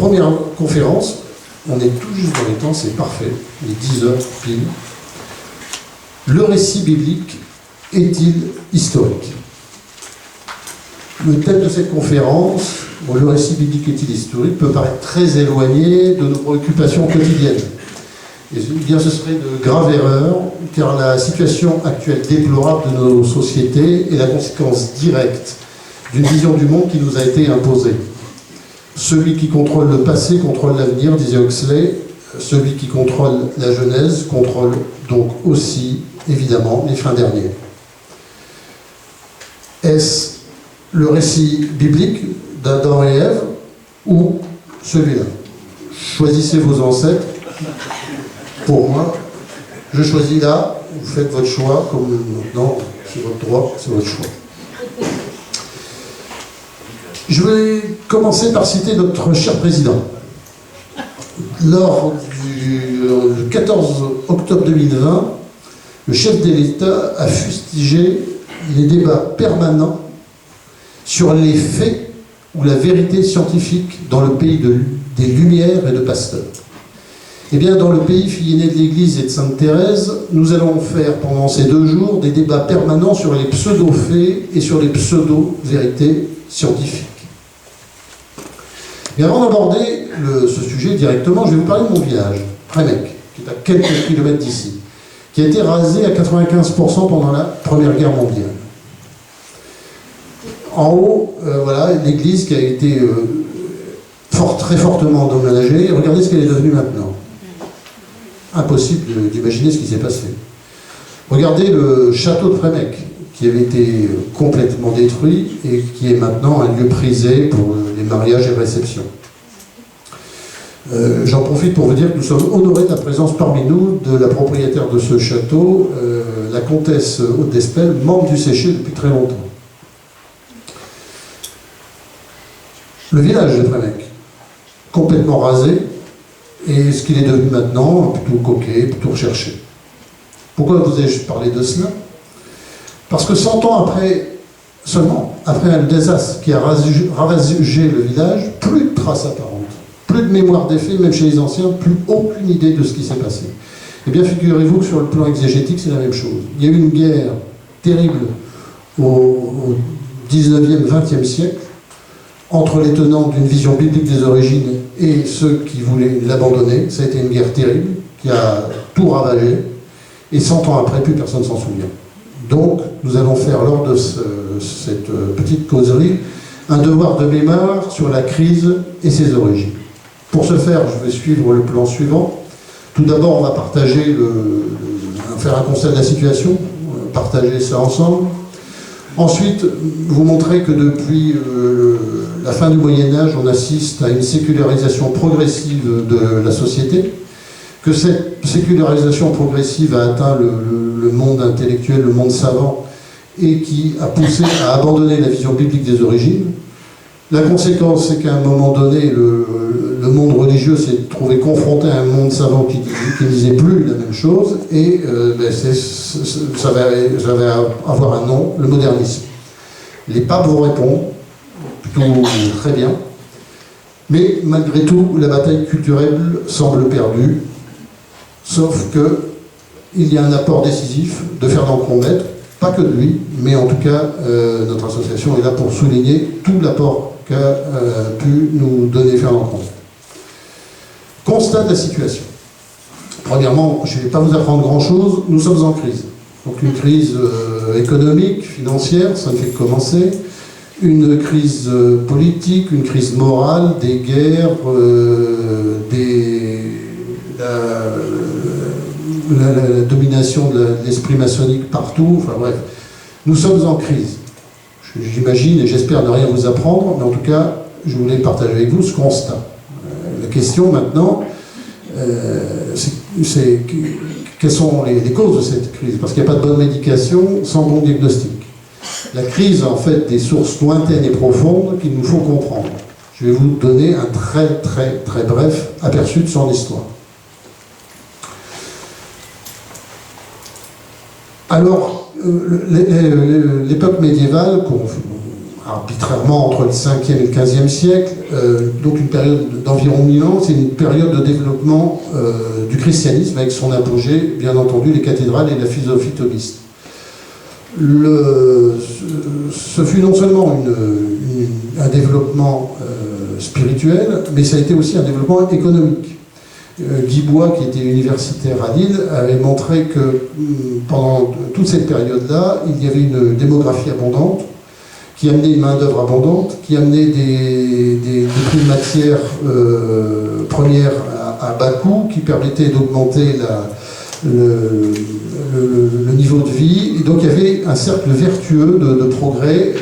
Première conférence, on est tout juste dans les temps, c'est parfait, les 10 heures pile. Le récit biblique est-il historique? Le thème de cette conférence, le récit biblique est-il historique, peut paraître très éloigné de nos préoccupations quotidiennes. Et bien, ce serait de grave erreur, car la situation actuelle déplorable de nos sociétés est la conséquence directe d'une vision du monde qui nous a été imposée. Celui qui contrôle le passé contrôle l'avenir, disait Huxley. Celui qui contrôle la Genèse contrôle donc aussi, évidemment, les fins dernières. Est-ce le récit biblique d'Adam et Ève ou celui-là? Choisissez vos ancêtres. Pour moi, je choisis là, vous faites votre choix, comme maintenant, c'est votre droit, c'est votre choix. Je vais commencer par citer notre cher président. Lors du 14 octobre 2020, le chef de l'État a fustigé les débats permanents sur les faits ou la vérité scientifique dans le pays des Lumières et de Pasteur. Eh bien, dans le pays fille aînée de l'Église et de Sainte-Thérèse, nous allons faire pendant ces 2 jours des débats permanents sur les pseudo-faits et sur les pseudo-vérités scientifiques. Et avant d'aborder ce sujet directement, je vais vous parler de mon village, Prémec, qui est à quelques kilomètres d'ici, qui a été rasé à 95% pendant la Première Guerre mondiale. En haut, voilà, l'église qui a été très fortement endommagée. Regardez ce qu'elle est devenue maintenant. Impossible d'imaginer ce qui s'est passé. Regardez le château de Prémec, qui avait été complètement détruit et qui est maintenant un lieu prisé pour les mariages et réceptions. J'en profite pour vous dire que nous sommes honorés de la présence parmi nous de la propriétaire de ce château, la comtesse Aude d'Espel, membre du Séché depuis très longtemps. Le village de Prémec, complètement rasé, et ce qu'il est devenu maintenant, plutôt coquet, plutôt recherché. Pourquoi vous ai-je parlé de cela? Parce que 100 ans après, seulement, après un désastre qui a ravagé le village, plus de traces apparentes, plus de mémoire des faits, même chez les anciens, plus aucune idée de ce qui s'est passé. Eh bien, figurez-vous que sur le plan exégétique, c'est la même chose. Il y a eu une guerre terrible au 19e, 20e siècle, entre les tenants d'une vision biblique des origines et ceux qui voulaient l'abandonner. Ça a été une guerre terrible, qui a tout ravagé, et 100 ans après, plus personne ne s'en souvient. Donc, nous allons faire, lors de cette petite causerie, un devoir de mémoire sur la crise et ses origines. Pour ce faire, je vais suivre le plan suivant. Tout d'abord, on va partager faire un constat de la situation, partager ça ensemble. Ensuite, vous montrer que depuis la fin du Moyen-Âge, on assiste à une sécularisation progressive de la société, que cette sécularisation progressive a atteint le monde intellectuel, le monde savant, et qui a poussé à abandonner la vision biblique des origines. La conséquence, c'est qu'à un moment donné, le monde religieux s'est trouvé confronté à un monde savant qui ne disait plus la même chose, et ça va avoir un nom, le modernisme. Les papes vous répondent, plutôt très bien, mais malgré tout, la bataille culturelle semble perdue, sauf qu'il y a un apport décisif de Fernand Crombette, pas que de lui, mais en tout cas, notre association est là pour souligner tout l'apport qu'a pu nous donner Fernand Crombette. Constat de la situation. Premièrement, je ne vais pas vous apprendre grand-chose, nous sommes en crise. Donc une crise économique, financière, ça ne fait que commencer, une crise politique, une crise morale, des guerres, la domination de l'esprit maçonnique partout, enfin bref, nous sommes en crise. J'imagine et j'espère ne rien vous apprendre, mais en tout cas, je voulais partager avec vous ce constat. La question maintenant, c'est quelles sont les causes de cette crise? Parce qu'il n'y a pas de bonne médication sans bon diagnostic. La crise, en fait, des sources lointaines et profondes qu'il nous faut comprendre. Je vais vous donner un très très très bref aperçu de son histoire. Alors, l'époque médiévale, arbitrairement entre le 5e et le 15e siècle, donc une période d'environ 1000 ans, c'est une période de développement du christianisme avec son apogée, bien entendu, les cathédrales et la philosophie thomiste. Ce fut non seulement un développement spirituel, mais ça a été aussi un développement économique. Guy Bois, qui était universitaire à Lille, avait montré que pendant toute cette période-là, il y avait une démographie abondante, qui amenait une main-d'œuvre abondante, qui amenait des prix de matières premières à bas coût, qui permettaient d'augmenter le niveau de vie. Et donc il y avait un cercle vertueux de progrès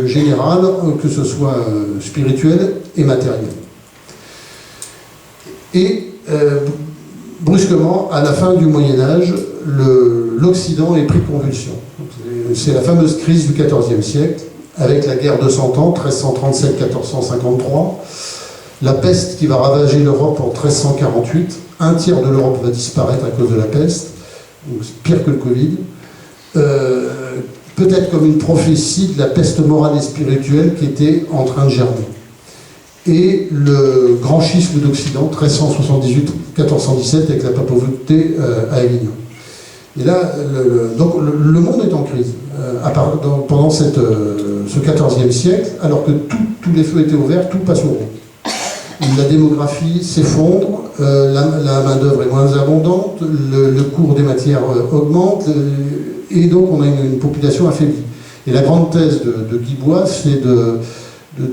général, que ce soit spirituel et matériel. Et brusquement, à la fin du Moyen-Âge, l'Occident est pris de convulsion. C'est la fameuse crise du XIVe siècle, avec la guerre de 100 ans, 1337-1453, la peste qui va ravager l'Europe en 1348, un tiers de l'Europe va disparaître à cause de la peste, donc pire que le Covid, peut-être comme une prophétie de la peste morale et spirituelle qui était en train de germer. Et le grand schisme d'Occident, 1378-1417, avec la papauté à Avignon. Et là, donc le monde est en crise pendant ce XIVe siècle, alors que tous les feux étaient ouverts, tout passe au rond. La démographie s'effondre, la main-d'œuvre est moins abondante, le cours des matières augmente, et donc on a une population affaiblie. Et la grande thèse de Guy Bois, c'est de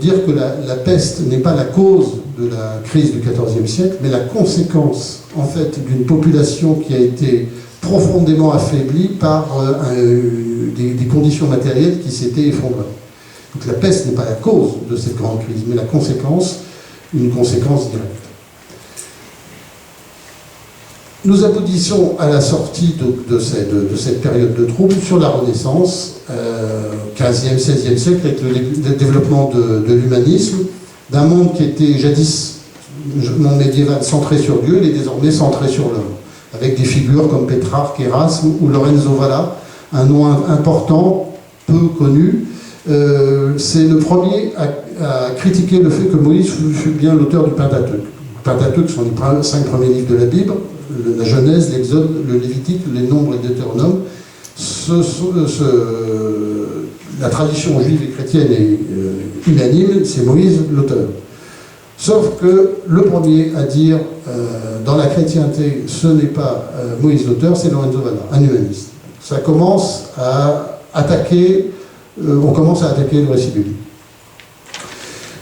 dire que la peste n'est pas la cause de la crise du XIVe siècle, mais la conséquence, en fait, d'une population qui a été profondément affaiblie par des conditions matérielles qui s'étaient effondrées. Donc la peste n'est pas la cause de cette grande crise, mais la conséquence, une conséquence directe. Nous aboutissons à la sortie de cette période de troubles sur la Renaissance, 15e, 16e siècle, avec le développement de l'humanisme, d'un monde qui était jadis monde médiéval centré sur Dieu, il est désormais centré sur l'homme, avec des figures comme Pétrarque, Erasme ou Lorenzo Valla, un nom important, peu connu. C'est le premier à critiquer le fait que Moïse fut bien l'auteur du Pentateuque. Le Pentateuque sont les 5 premiers livres de la Bible, la Genèse, l'Exode, le Lévitique, les Nombres et le Deutéronome. La tradition juive et chrétienne est unanime, c'est Moïse l'auteur. Sauf que le premier à dire dans la chrétienté, ce n'est pas Moïse l'auteur, c'est Lorenzo Valla, un humaniste. Ça commence à attaquer, on commence à attaquer le récit biblique.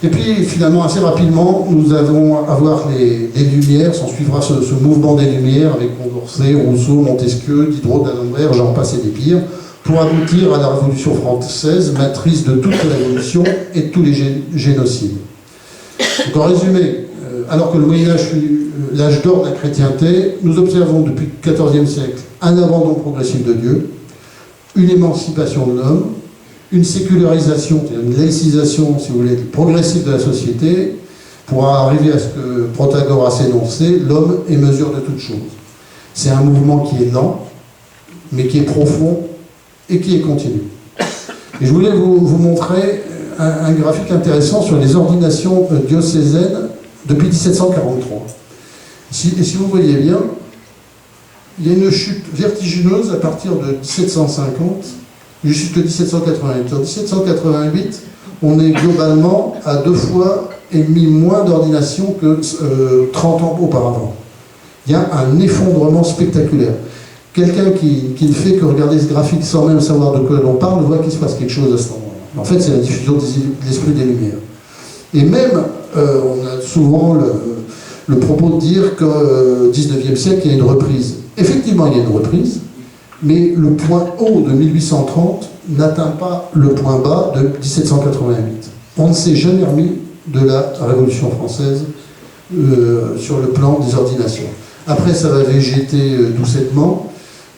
Et puis finalement, assez rapidement, nous allons avoir les Lumières, s'en suivra ce mouvement des Lumières avec Condorcet, Rousseau, Montesquieu, Diderot, d'Alembert, j'en passe et des pires, pour aboutir à la Révolution française, matrice de toute la révolution et de tous les génocides. Donc en résumé, alors que le Moyen-Âge fut l'âge d'or de la chrétienté, nous observons depuis le XIVe siècle un abandon progressif de Dieu, une émancipation de l'homme, une sécularisation, une laïcisation, si vous voulez, progressive de la société, pour arriver à ce que Protagoras énonçait, l'homme est mesure de toutes choses. C'est un mouvement qui est lent, mais qui est profond et qui est continu. Et je voulais vous montrer un graphique intéressant sur les ordinations diocésaines depuis 1743. Et si vous voyez bien, il y a une chute vertigineuse à partir de 1750 jusqu'en 1788. En 1788, on est globalement à 2,5 fois moins d'ordinations que 30 ans auparavant. Il y a un effondrement spectaculaire. Quelqu'un qui ne fait que regarder ce graphique sans même savoir de quoi l'on parle voit qu'il se passe quelque chose à ce moment-là. En fait, c'est la diffusion de l'esprit des Lumières. Et même, on a souvent le propos de dire qu'au XIXe siècle, il y a une reprise. Effectivement, il y a une reprise, mais le point haut de 1830 n'atteint pas le point bas de 1788. On ne s'est jamais remis de la Révolution française sur le plan des ordinations. Après, ça va végéter doucettement.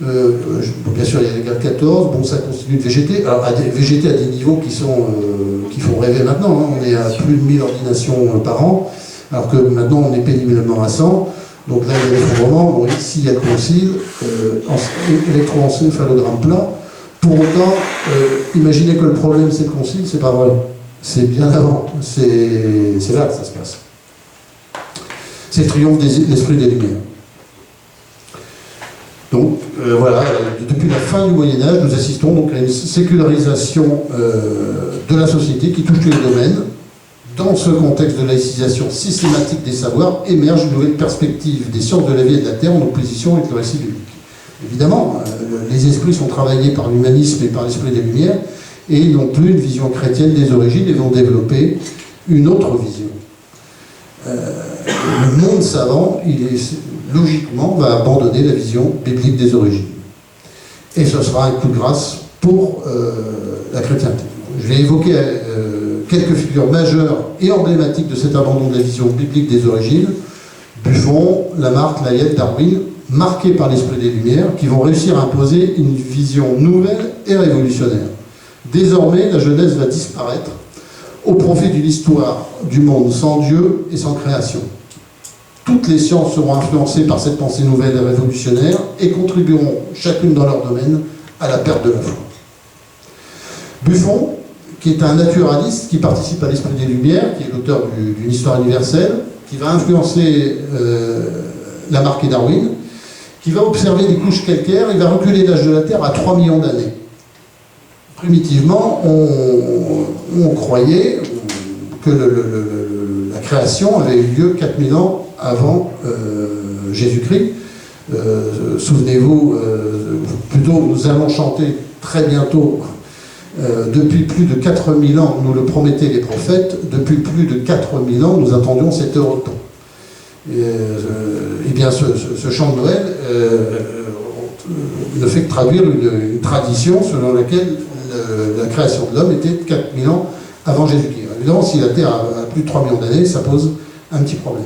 Bien sûr, il y a la guerre de 14, bon, ça continue de végéter. Alors, végéter à des niveaux qui font rêver maintenant. Hein. On est à plus de 1000 ordinations par an, alors que maintenant, on est péniblement à 100. Donc là, il y a l'effondrement. Bon, ici, il y a le concile, électroencéphalogramme plat. Pour autant, imaginez que le problème, c'est le concile, c'est pas vrai. C'est bien avant, c'est là que ça se passe. C'est le triomphe de l'esprit des Lumières. Donc voilà, depuis la fin du Moyen-Âge, nous assistons donc à une sécularisation de la société qui touche tous les domaines. Dans ce contexte de laïcisation systématique des savoirs, émerge une nouvelle perspective des sciences de la vie et de la terre en opposition avec le récit biblique. Évidemment, les esprits sont travaillés par l'humanisme et par l'esprit des Lumières, et ils n'ont plus une vision chrétienne des origines et vont développer une autre vision. Le monde savant, logiquement, va abandonner la vision biblique des origines. Et ce sera un coup de grâce pour la chrétienté. Je vais évoquer quelques figures majeures et emblématiques de cet abandon de la vision biblique des origines. Buffon, Lamarck, Layet, Darwin, marqués par l'esprit des Lumières, qui vont réussir à imposer une vision nouvelle et révolutionnaire. Désormais, la Genèse va disparaître au profit d'une histoire du monde sans Dieu et sans création. Toutes les sciences seront influencées par cette pensée nouvelle et révolutionnaire et contribueront, chacune dans leur domaine, à la perte de la foi. Buffon, qui est un naturaliste qui participe à l'esprit des Lumières, qui est l'auteur d'une histoire universelle, qui va influencer Lamarck et Darwin, qui va observer des couches calcaires et va reculer l'âge de la Terre à 3 millions d'années. Primitivement, on croyait que la création avait eu lieu 4000 ans avant Jésus-Christ. Souvenez-vous, plutôt nous allons chanter très bientôt, depuis plus de 4000 ans, nous le promettaient les prophètes, depuis plus de 4000 ans, nous attendions cette heure au temps. Et bien ce chant de Noël ne fait que traduire une tradition selon laquelle la création de l'homme était 4000 ans avant Jésus-Christ. Évidemment, si la Terre a plus de 3 millions d'années, ça pose un petit problème.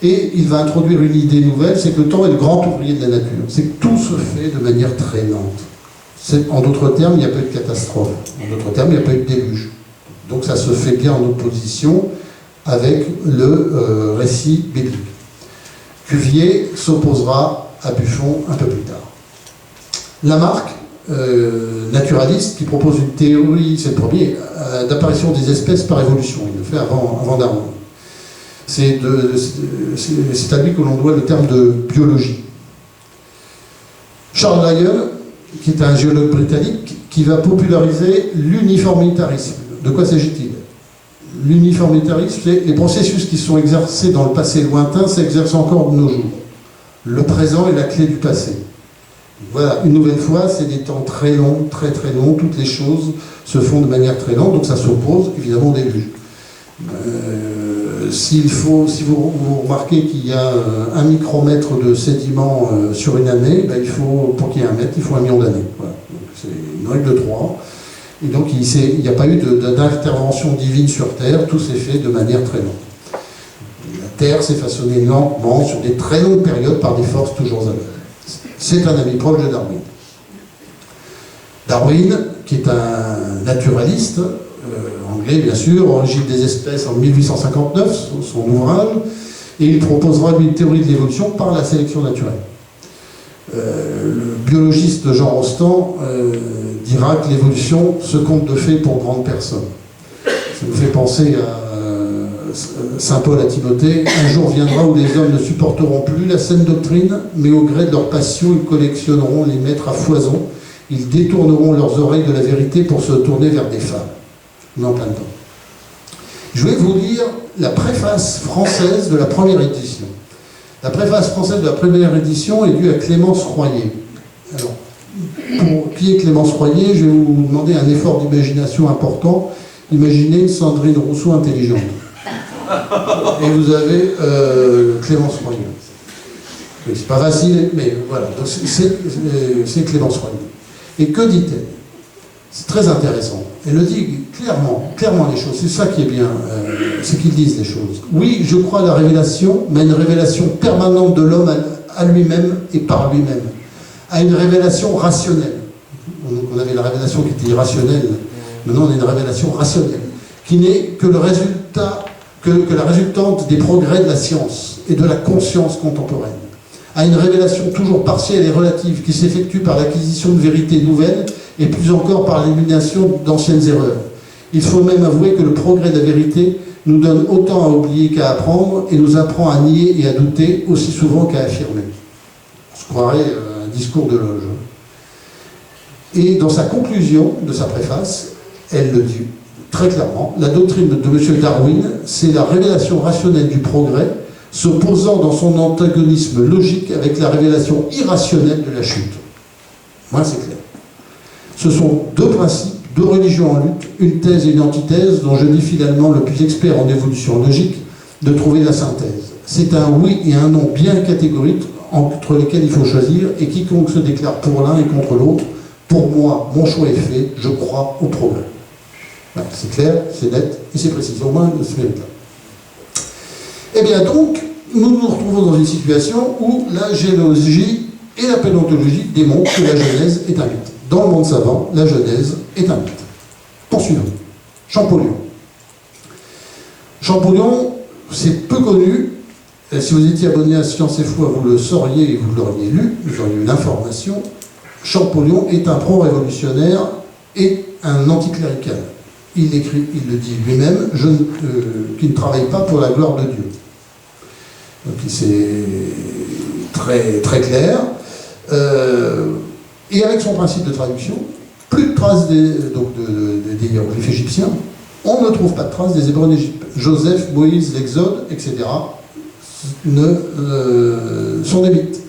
Et il va introduire une idée nouvelle, c'est que le temps est le grand ouvrier de la nature. C'est que tout se fait de manière très lente. En d'autres termes, il n'y a pas eu de catastrophe. En d'autres termes, il n'y a pas eu de déluge. Donc ça se fait bien en opposition avec le récit biblique. Cuvier s'opposera à Buffon un peu plus tard. Lamarck, naturaliste, qui propose une théorie, c'est le premier, d'apparition des espèces par évolution. Il le fait avant Darwin. C'est à lui que l'on doit le terme de biologie. Charles Lyell, qui est un géologue britannique, qui va populariser l'uniformitarisme. De quoi s'agit-il? L'uniformitarisme, c'est les processus qui sont exercés dans le passé lointain s'exercent encore de nos jours. Le présent est la clé du passé. Voilà, une nouvelle fois, c'est des temps très longs, très très longs, toutes les choses se font de manière très lente, donc ça s'oppose évidemment au déluge. Si vous remarquez qu'il y a 1 micromètre de sédiments sur une année, ben pour qu'il y ait 1 mètre, il faut 1 million d'années. Voilà. C'est une règle de 3. Et donc il n'y a pas eu d'intervention divine sur Terre, tout s'est fait de manière très lente. La Terre s'est façonnée lentement sur des très longues périodes par des forces toujours à l'œuvre. C'est un ami proche de Darwin. Darwin, qui est un naturaliste, anglais bien sûr, Origine des espèces en 1859, son ouvrage, et il proposera une théorie de l'évolution par la sélection naturelle. Le biologiste Jean Rostand dira que l'évolution se compte de fait pour grandes personnes. Ça nous fait penser à Saint Paul à Timothée. Un jour viendra où les hommes ne supporteront plus la saine doctrine, mais au gré de leur passion, ils collectionneront les maîtres à foison. Ils détourneront leurs oreilles de la vérité pour se tourner vers des femmes. On est en plein dedans. Je vais vous lire la préface française de la première édition. La préface française de la première édition est due à Clémence Royer. Alors, pour qui est Clémence Royer, je vais vous demander un effort d'imagination important. Imaginez une Sandrine Rousseau intelligente. Et vous avez Clémence Royer. C'est pas facile, mais voilà. Donc c'est Clémence Royer. Et que dit-elle? C'est très intéressant. Elle le dit clairement les choses. C'est ça qui est bien, c'est qu'ils disent les choses. Oui, je crois à la révélation, mais à une révélation permanente de l'homme à lui-même et par lui-même. À une révélation rationnelle. On avait la révélation qui était irrationnelle. Maintenant, on a une révélation rationnelle, qui n'est que le résultat, que la résultante des progrès de la science et de la conscience contemporaine. À une révélation toujours partielle et relative, qui s'effectue par l'acquisition de vérités nouvelles et plus encore par l'élimination d'anciennes erreurs. Il faut même avouer que le progrès de la vérité nous donne autant à oublier qu'à apprendre et nous apprend à nier et à douter aussi souvent qu'à affirmer. On se croirait un discours de loge. Et dans sa conclusion de sa préface, elle le dit très clairement, la doctrine de M. Darwin, c'est la révélation rationnelle du progrès, s'opposant dans son antagonisme logique avec la révélation irrationnelle de la chute. Moi, c'est clair. Ce sont deux principes, deux religions en lutte, une thèse et une antithèse, dont je dis finalement le plus expert en évolution logique de trouver la synthèse. C'est un oui et un non bien catégoriques entre lesquels il faut choisir, et quiconque se déclare pour l'un et contre l'autre, pour moi, mon choix est fait, je crois au progrès. Voilà, c'est clair, c'est net et c'est précis, au moins ce mérite-là. Eh bien donc, nous nous retrouvons dans une situation où la généalogie et la paléontologie démontrent que la Genèse est un mythe. Dans le monde savant, la Genèse est un mythe. Poursuivons. Champollion. Champollion, c'est peu connu. Si vous étiez abonné à Science et Foi, vous le sauriez et vous l'auriez lu, vous auriez eu l'information. Champollion est un pro-révolutionnaire et un anticlérical. Il écrit, il le dit lui-même, qui ne travaille pas pour la gloire de Dieu. Donc c'est très, très clair. Et avec son principe de traduction, plus de traces des hiéroglyphes égyptiens, on ne trouve pas de traces des Hébreux d'Égypte. Joseph, Moïse, l'Exode, etc. Sont des mythes.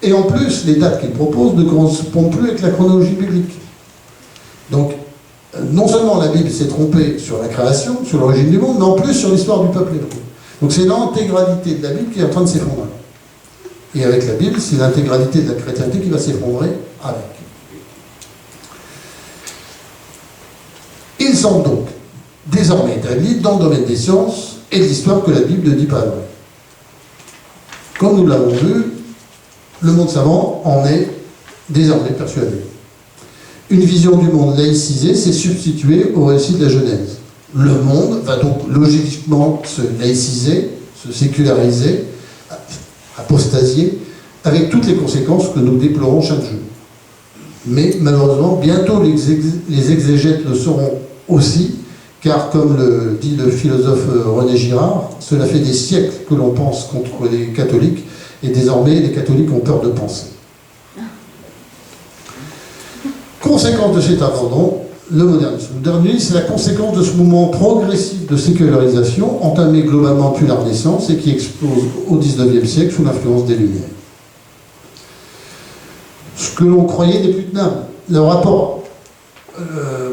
Et en plus, les dates qu'il propose ne correspondent plus avec la chronologie biblique. Donc, non seulement la Bible s'est trompée sur la création, sur l'origine du monde, mais en plus sur l'histoire du peuple hébreu. Donc c'est l'intégralité de la Bible qui est en train de s'effondrer. Et avec la Bible, c'est l'intégralité de la chrétienté qui va s'effondrer avec. Il semble donc désormais établi dans le domaine des sciences et de l'histoire que la Bible ne dit pas vrai. Comme nous l'avons vu, le monde savant en est désormais persuadé. Une vision du monde laïcisée s'est substituée au récit de la Genèse. Le monde va donc logiquement se laïciser, se séculariser, apostasier, avec toutes les conséquences que nous déplorons chaque jour. Mais malheureusement, bientôt les exégètes le seront aussi, car comme le dit le philosophe René Girard, cela fait des siècles que l'on pense contre les catholiques, et désormais les catholiques ont peur de penser. Conséquence de cet abandon, le modernisme. Le modernisme, c'est la conséquence de ce mouvement progressif de sécularisation entamé globalement depuis la Renaissance et qui explose au XIXe siècle sous l'influence des Lumières. Ce que l'on croyait n'est plus tenable. Le rapport,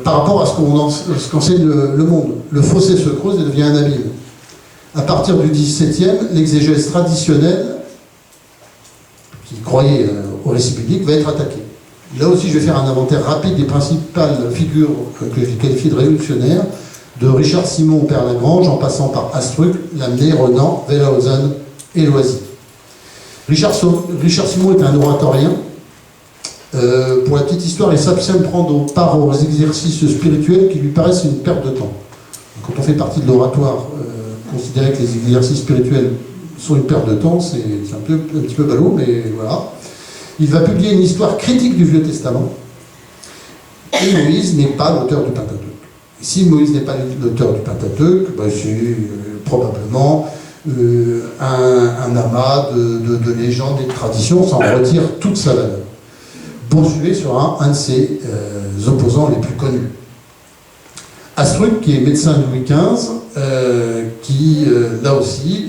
par rapport à ce qu'enseigne le monde, le fossé se creuse et devient un abîme. À partir du XVIIe, l'exégèse traditionnelle, qui croyait au récit biblique, va être attaquée. Là aussi, je vais faire un inventaire rapide des principales figures que je qualifie de révolutionnaires, de Richard Simon au Père Lagrange, en passant par Astruc, Lamennais, Renan, Wellhausen et Loisy. Richard Simon est un oratorien. Pour la petite histoire, il s'abstient de prendre part aux exercices spirituels qui lui paraissent une perte de temps. Quand on fait partie de l'oratoire, considérer que les exercices spirituels sont une perte de temps, c'est un petit peu ballot, mais voilà. Il va publier une histoire critique du Vieux Testament. Et Moïse n'est pas l'auteur du Pentateuque. Et si Moïse n'est pas l'auteur du Pentateuque, ben c'est probablement un amas de légendes et de traditions, ça en retire toute sa valeur. Bossuet sera un de ses opposants les plus connus. Astruc, qui est médecin de Louis XV, qui, là aussi,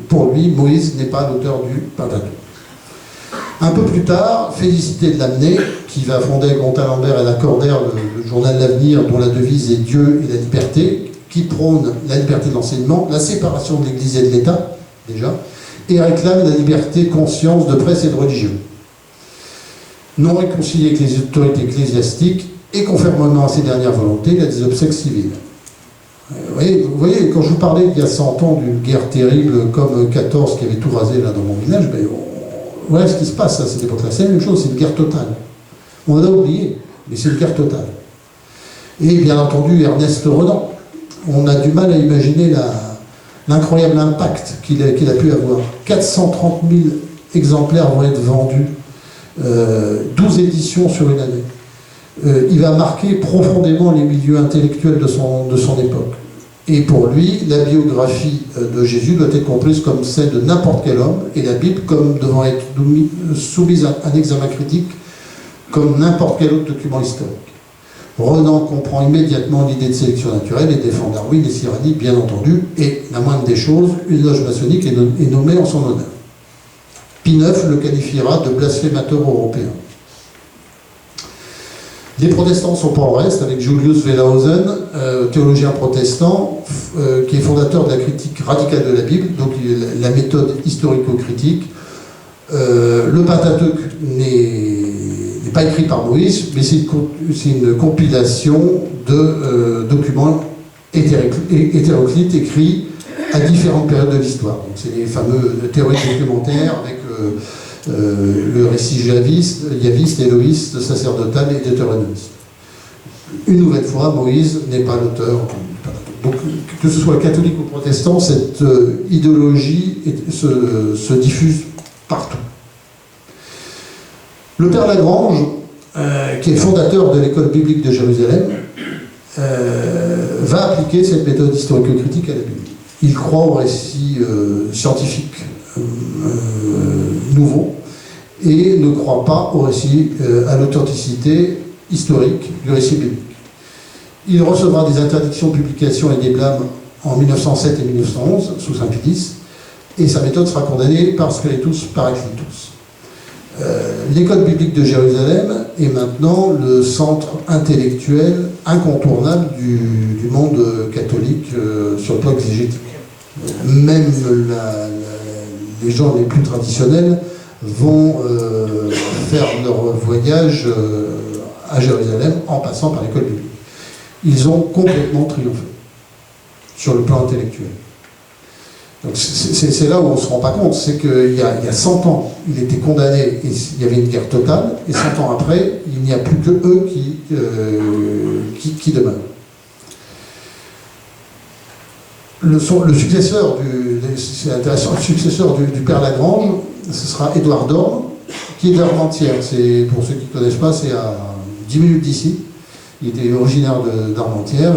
pour lui, Moïse n'est pas l'auteur du Pentateuque. Un peu plus tard, Félicité de Lamennais, qui va fonder avec Montalembert et Lacordaire le journal L'Avenir, dont la devise est Dieu et la liberté, qui prône la liberté de l'enseignement, la séparation de l'Église et de l'État, déjà, et réclame la liberté de conscience, de presse et de religion. Non réconcilié avec les autorités ecclésiastiques, et conformément à ses dernières volontés, il a des obsèques civiles. Vous voyez, quand je vous parlais il y a 100 ans d'une guerre terrible comme 14 qui avait tout rasé là dans mon village, ben, voilà ce qui se passe à cette époque-là. C'est la même chose, c'est une guerre totale. On l'a oublié, mais c'est une guerre totale. Et bien entendu, Ernest Renan. On a du mal à imaginer l'incroyable impact qu'il a pu avoir. 430 000 exemplaires vont être vendus, 12 éditions sur une année. il va marquer profondément les milieux intellectuels de son époque. Et pour lui, la biographie de Jésus doit être comprise comme celle de n'importe quel homme, et la Bible comme devant être soumise à un examen critique comme n'importe quel autre document historique. Renan comprend immédiatement l'idée de sélection naturelle et défend Darwin et Cyrano, bien entendu, et la moindre des choses, une loge maçonnique est nommée en son honneur. Pie IX le qualifiera de blasphémateur européen. Les protestants sont pas en reste, avec Julius Wellhausen, théologien protestant, qui est fondateur de la critique radicale de la Bible, donc la méthode historico-critique. Le Pentateuque n'est pas écrit par Moïse, mais c'est une compilation de documents hétéroclites écrits à différentes périodes de l'histoire. Donc c'est les fameux théories documentaires avec le récit yaviste, éloïste, sacerdotal et deutéronomiste. Une nouvelle fois, Moïse n'est pas l'auteur. Donc, que ce soit catholique ou protestant, cette idéologie se diffuse partout. Le Père Lagrange, qui est fondateur de l'école biblique de Jérusalem, va appliquer cette méthode historico-critique à la Bible. Il croit au récit scientifique nouveau et ne croit pas au récit, à l'authenticité historique du récit biblique. Il recevra des interdictions de publication et des blâmes en 1907 et 1911 sous Saint Pie X, et sa méthode sera condamnée par Squeletus Paracletus. L'école biblique de Jérusalem est maintenant le centre intellectuel incontournable du monde catholique sur le plan exégétique. Même les gens les plus traditionnels vont faire leur voyage à Jérusalem en passant par l'école biblique. Ils ont complètement triomphé sur le plan intellectuel. Donc c'est là où on ne se rend pas compte, c'est qu'il y a 100 ans, il était condamné et il y avait une guerre totale, et 100 ans après, il n'y a plus que eux qui demeurent. Le successeur c'est intéressant, le successeur du Père Lagrange, ce sera Édouard Dorn, qui est d'Armentières. C'est, pour ceux qui ne connaissent pas, c'est à 10 minutes d'ici. Il était originaire d'Armentières,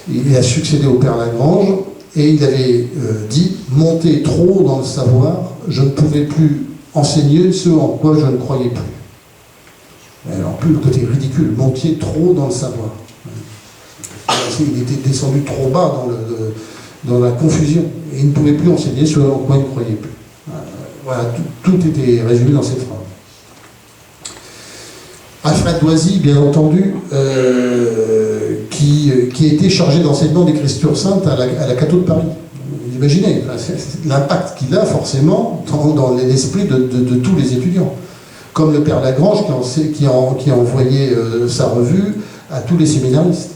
il a succédé au Père Lagrange, et il avait dit « Monter trop dans le savoir, je ne pouvais plus enseigner ce en quoi je ne croyais plus. » Alors, plus le côté ridicule, monter trop dans le savoir. Il était descendu trop bas dans la confusion, et il ne pouvait plus enseigner ce en quoi il ne croyait plus. Voilà, tout était résumé dans cette phrase. Alfred Doisy, bien entendu, qui a été chargé d'enseignement d'écriture sainte à la Catho de Paris. Vous imaginez l'impact qu'il a forcément dans l'esprit de tous les étudiants. Comme le Père Lagrange qui a envoyé sa revue à tous les séminaristes.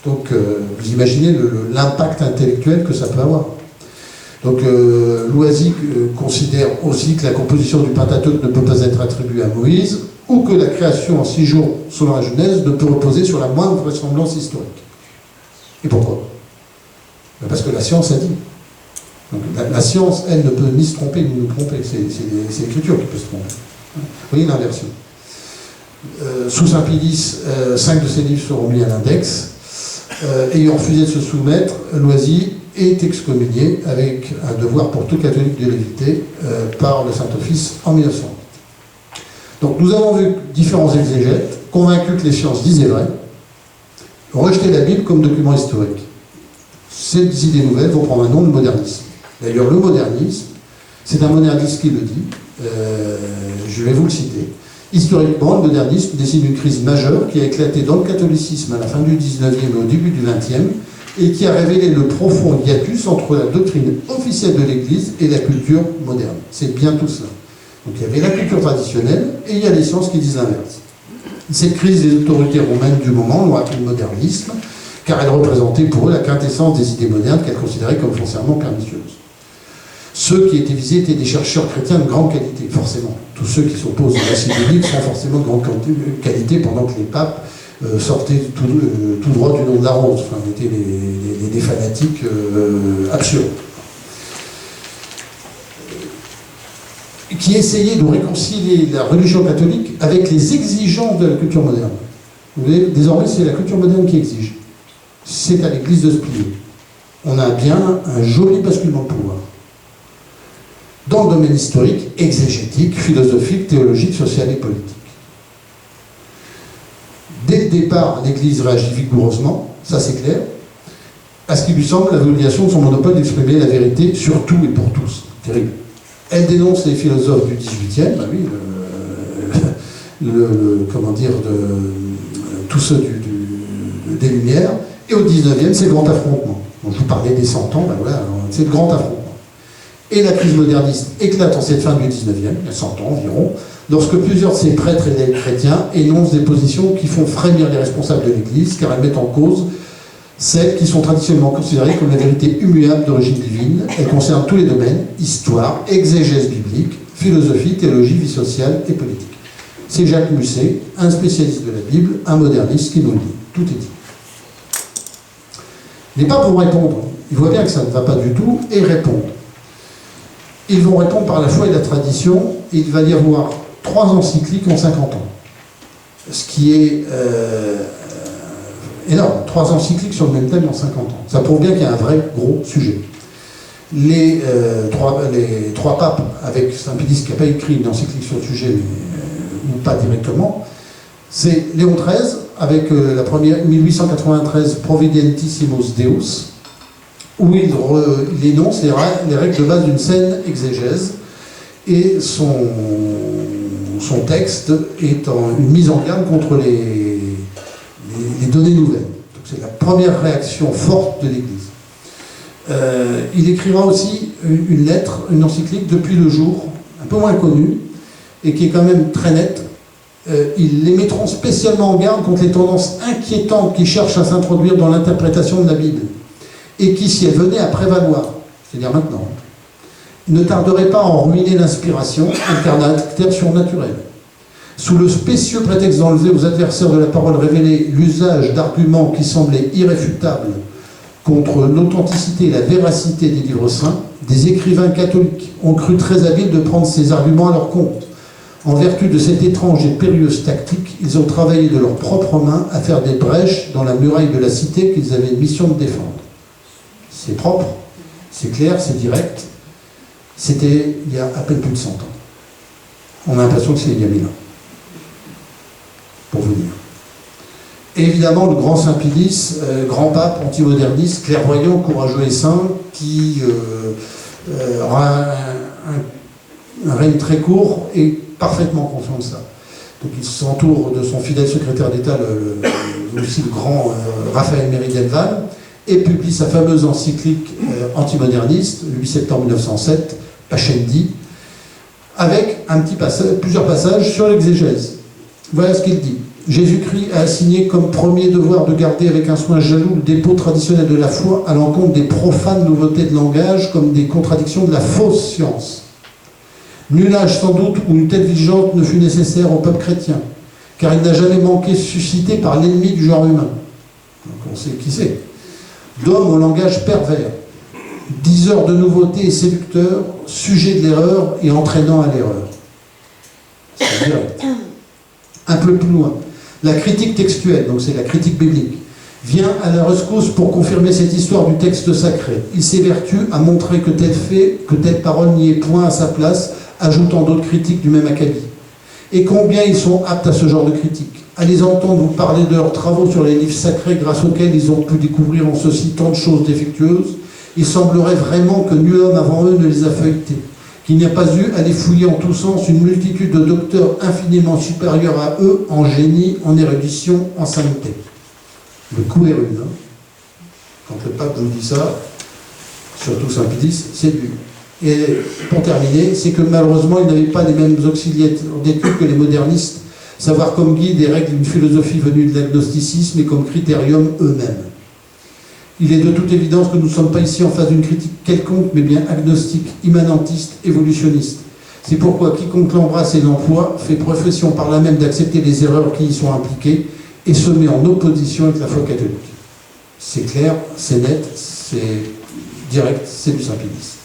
Donc vous imaginez l'impact intellectuel que ça peut avoir. Donc Loisy considère aussi que la composition du Pentateuque ne peut pas être attribuée à Moïse, ou que la création en 6 jours selon la Genèse ne peut reposer sur la moindre vraisemblance historique. Et pourquoi? Parce que la science a dit. Donc, la science, elle, ne peut ni se tromper ni nous tromper. C'est l'écriture qui peut se tromper. Vous voyez l'inversion. Sous Saint Pie X, 5 de ses livres seront mis à l'index. Ayant refusé de se soumettre, Loisy est excommunié avec un devoir pour tout catholique de l'éviter par le Saint-Office en 1900. Donc nous avons vu différents exégètes convaincus que les sciences disaient vrai, rejeter la Bible comme document historique. Ces idées nouvelles vont prendre un nom, le modernisme. D'ailleurs, le modernisme, c'est un moderniste qui le dit, je vais vous le citer. Historiquement, le modernisme dessine une crise majeure qui a éclaté dans le catholicisme à la fin du 19e et au début du 20e, et qui a révélé le profond hiatus entre la doctrine officielle de l'Église et la culture moderne. C'est bien tout cela. Donc il y avait la culture traditionnelle, et il y a les sciences qui disent l'inverse. Cette crise des autorités romaines du moment l'ont appelé le modernisme, car elle représentait pour eux la quintessence des idées modernes qu'elles considéraient comme foncièrement pernicieuses. Ceux qui étaient visés étaient des chercheurs chrétiens de grande qualité, forcément. Tous ceux qui s'opposent au récit biblique sont forcément de grande qualité, pendant que les papes sortaient tout droit du nom de la rose. Enfin, étaient des fanatiques absurdes. qui essayait de réconcilier la religion catholique avec les exigences de la culture moderne. Vous voyez, désormais, c'est la culture moderne qui exige. C'est à l'Église de se plier. On a bien un joli basculement de pouvoir. Dans le domaine historique, exégétique, philosophique, théologique, social et politique. Dès le départ, l'Église réagit vigoureusement, ça c'est clair, à ce qui lui semble la vulgarisation de son monopole d'exprimer la vérité sur tout et pour tous. Terrible. Elle dénonce les philosophes du XVIIIe, bah oui, comment dire, tous ceux des Lumières, et au XIXe, c'est le grand affrontement. Donc, je vous parlais des 100 ans, ben voilà, c'est le grand affrontement. Et la crise moderniste éclate en cette fin du XIXe, il y a 100 ans environ, lorsque plusieurs de ces prêtres et des chrétiens énoncent des positions qui font frémir les responsables de l'Église, car elles mettent en cause celles qui sont traditionnellement considérées comme la vérité immuable d'origine divine. Elles concernent tous les domaines, histoire, exégèse biblique, philosophie, théologie, vie sociale et politique. C'est Jacques Musset, un spécialiste de la Bible, un moderniste qui nous le dit. Tout est dit. Les papes vont répondre. Ils voient bien que ça ne va pas du tout et répondent. Ils vont répondre par la foi et la tradition. Il va y avoir 3 encycliques en 50 ans. Ce qui est énorme. 3 encycliques sur le même thème en 50 ans. Ça prouve bien qu'il y a un vrai gros sujet. Les 3 papes, avec Saint-Pédis qui n'a pas écrit une encyclique sur le sujet, ou pas directement, c'est Léon XIII, avec la première, 1893, Providentissimus Deus, où il énonce les règles de base d'une saine exégèse, et son texte est une mise en garde contre les données nouvelles. Donc c'est la première réaction forte de l'Église. Il écrira aussi une lettre, une encyclique, depuis le jour, un peu moins connue, et qui est quand même très nette. Ils les mettront spécialement en garde contre les tendances inquiétantes qui cherchent à s'introduire dans l'interprétation de la Bible, et qui, si elles venaient à prévaloir, c'est-à-dire maintenant, ne tarderaient pas à en ruiner l'inspiration, un caractère surnaturel. Sous le spécieux prétexte d'enlever aux adversaires de la parole révélée l'usage d'arguments qui semblaient irréfutables contre l'authenticité et la véracité des livres saints, des écrivains catholiques ont cru très habiles de prendre ces arguments à leur compte. En vertu de cette étrange et périlleuse tactique, ils ont travaillé de leurs propres mains à faire des brèches dans la muraille de la cité qu'ils avaient mission de défendre. C'est propre, c'est clair, c'est direct. C'était il y a à peine plus de 100 ans. On a l'impression que c'est il y a 1000 ans. Pour vous dire. Et évidemment, le grand Saint-Pédis, grand pape, antimoderniste, clairvoyant, courageux et saint, qui aura un règne très court et parfaitement conscient de ça. Donc il s'entoure de son fidèle secrétaire d'État, aussi le grand Raphaël Méridian-Val, et publie sa fameuse encyclique antimoderniste, le 8 septembre 1907, Pascendi, avec plusieurs passages sur l'exégèse. Voilà ce qu'il dit. Jésus-Christ a assigné comme premier devoir de garder avec un soin jaloux le dépôt traditionnel de la foi à l'encontre des profanes nouveautés de langage comme des contradictions de la fausse science. Nul âge sans doute où une telle vigilance ne fut nécessaire au peuple chrétien, car il n'a jamais manqué suscité par l'ennemi du genre humain. Donc on sait qui c'est. D'homme au langage pervers, diseur de nouveautés et séducteur, sujet de l'erreur et entraînant à l'erreur. C'est direct. Un peu plus loin. La critique textuelle, donc c'est la critique biblique, vient à la rescousse pour confirmer cette histoire du texte sacré. Il s'évertue à montrer que tel fait, que telle parole n'y est point à sa place, ajoutant d'autres critiques du même acabit. Et combien ils sont aptes à ce genre de critiques. À les entendre vous parler de leurs travaux sur les livres sacrés grâce auxquels ils ont pu découvrir en ceci tant de choses défectueuses, il semblerait vraiment que nul homme avant eux ne les a feuilletés, qu'il n'y a pas eu à les fouiller en tous sens une multitude de docteurs infiniment supérieurs à eux en génie, en érudition, en sainteté. Le coup est rude. Hein. Quand le pape vous dit ça, surtout Saint-Pédis, c'est dur. Et pour terminer, c'est que malheureusement, ils n'avaient pas les mêmes auxiliaires d'études que les modernistes, savoir comme guide et règle une philosophie venue de l'agnosticisme et comme critérium eux-mêmes. Il est de toute évidence que nous ne sommes pas ici en face d'une critique quelconque, mais bien agnostique, immanentiste, évolutionniste. C'est pourquoi quiconque l'embrasse et l'emploie fait profession par là même d'accepter les erreurs qui y sont impliquées et se met en opposition avec la foi catholique. C'est clair, c'est net, c'est direct, c'est du Saint-Pédis.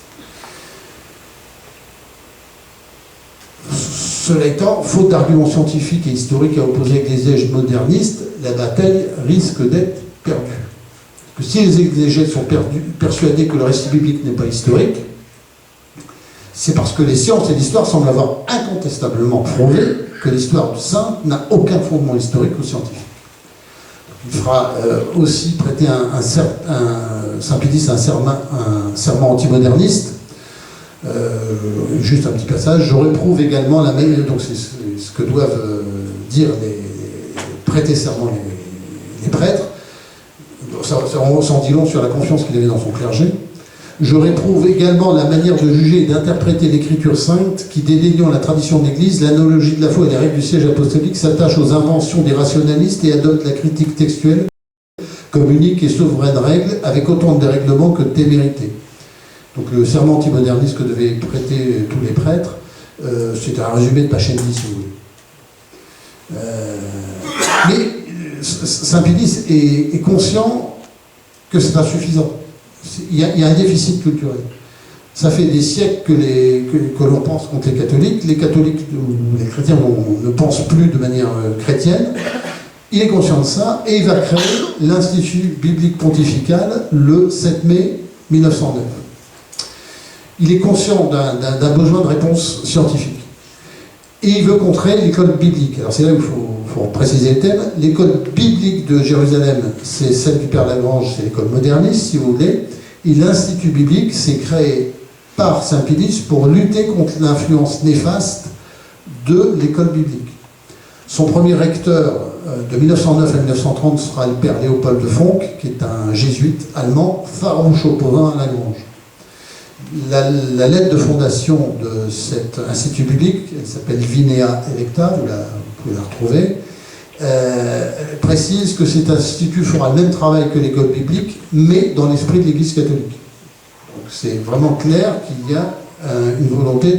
Cela étant, faute d'arguments scientifiques et historiques à opposer avec les exégètes modernistes, la bataille risque d'être perdue. Que si les exégètes sont persuadés que le récit biblique n'est pas historique, c'est parce que les sciences et l'histoire semblent avoir incontestablement prouvé que l'histoire du saint n'a aucun fondement historique ou scientifique. Il fera aussi prêter Saint-Pédis un serment antimoderniste. Juste un petit passage. Je réprouve également la manière, donc c'est ce que doivent dire prêter serment les prêtres. Ça en dit long sur la confiance qu'il avait dans son clergé. Je réprouve également la manière de juger et d'interpréter l'écriture sainte qui, dédaignant la tradition de l'Église, l'analogie de la foi et les règles du siège apostolique, s'attache aux inventions des rationalistes et adopte la critique textuelle comme unique et souveraine règle, avec autant de dérèglements que de témérité. Donc le serment antimoderniste que devaient prêter tous les prêtres, c'est un résumé de Pachendi, si vous voulez. Mais Saint-Pédis est conscient que c'est insuffisant. Il y a un déficit culturel. Ça fait des siècles que l'on pense contre les catholiques. Les catholiques ou les chrétiens ne pensent plus de manière chrétienne. Il est conscient de ça et il va créer l'Institut biblique pontifical le 7 mai 1909. Il est conscient d'un besoin de réponse scientifique. Et il veut contrer l'école biblique. Alors c'est là où il faut préciser le thème. L'école biblique de Jérusalem, c'est celle du Père Lagrange, c'est l'école moderniste, si vous voulez. Et l'Institut biblique s'est créé par Saint-Pédis pour lutter contre l'influence néfaste de l'école biblique. Son premier recteur de 1909 à 1930 sera le Père Léopold de Fonck, qui est un jésuite allemand farouche opposant à Lagrange. La lettre de fondation de cet institut biblique, elle s'appelle Vinea Electa, vous pouvez la retrouver, précise que cet institut fera le même travail que l'école biblique, mais dans l'esprit de l'Église catholique. Donc c'est vraiment clair qu'il y a une volonté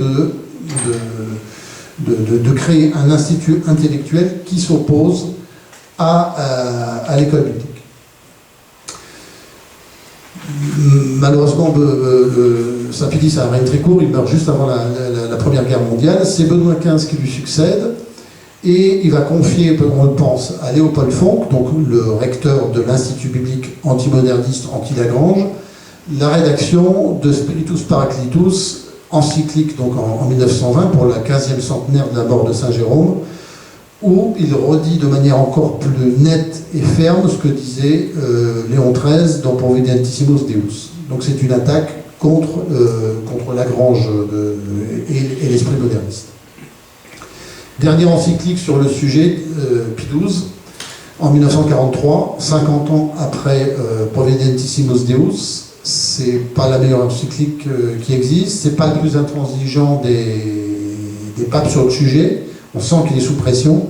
de créer un institut intellectuel qui s'oppose à l'école biblique. Malheureusement, Saint-Pédis a un règne très court, il meurt juste avant la Première Guerre mondiale. C'est Benoît XV qui lui succède, et il va confier, on le pense, à Léopold Fonck, donc le recteur de l'Institut biblique antimoderniste anti-Lagrange, la rédaction de Spiritus Paraclitus, encyclique donc en 1920 pour la 15e centenaire de la mort de Saint Jérôme, où il redit de manière encore plus nette et ferme ce que disait Léon XIII dans Providentissimus Deus. Donc c'est une attaque contre Lagrange et l'esprit moderniste. Dernière encyclique sur le sujet, Pie XII, en 1943, 50 ans après Providentissimus Deus. C'est pas la meilleure encyclique qui existe, c'est pas le plus intransigeant des papes sur le sujet. On sent qu'il est sous pression,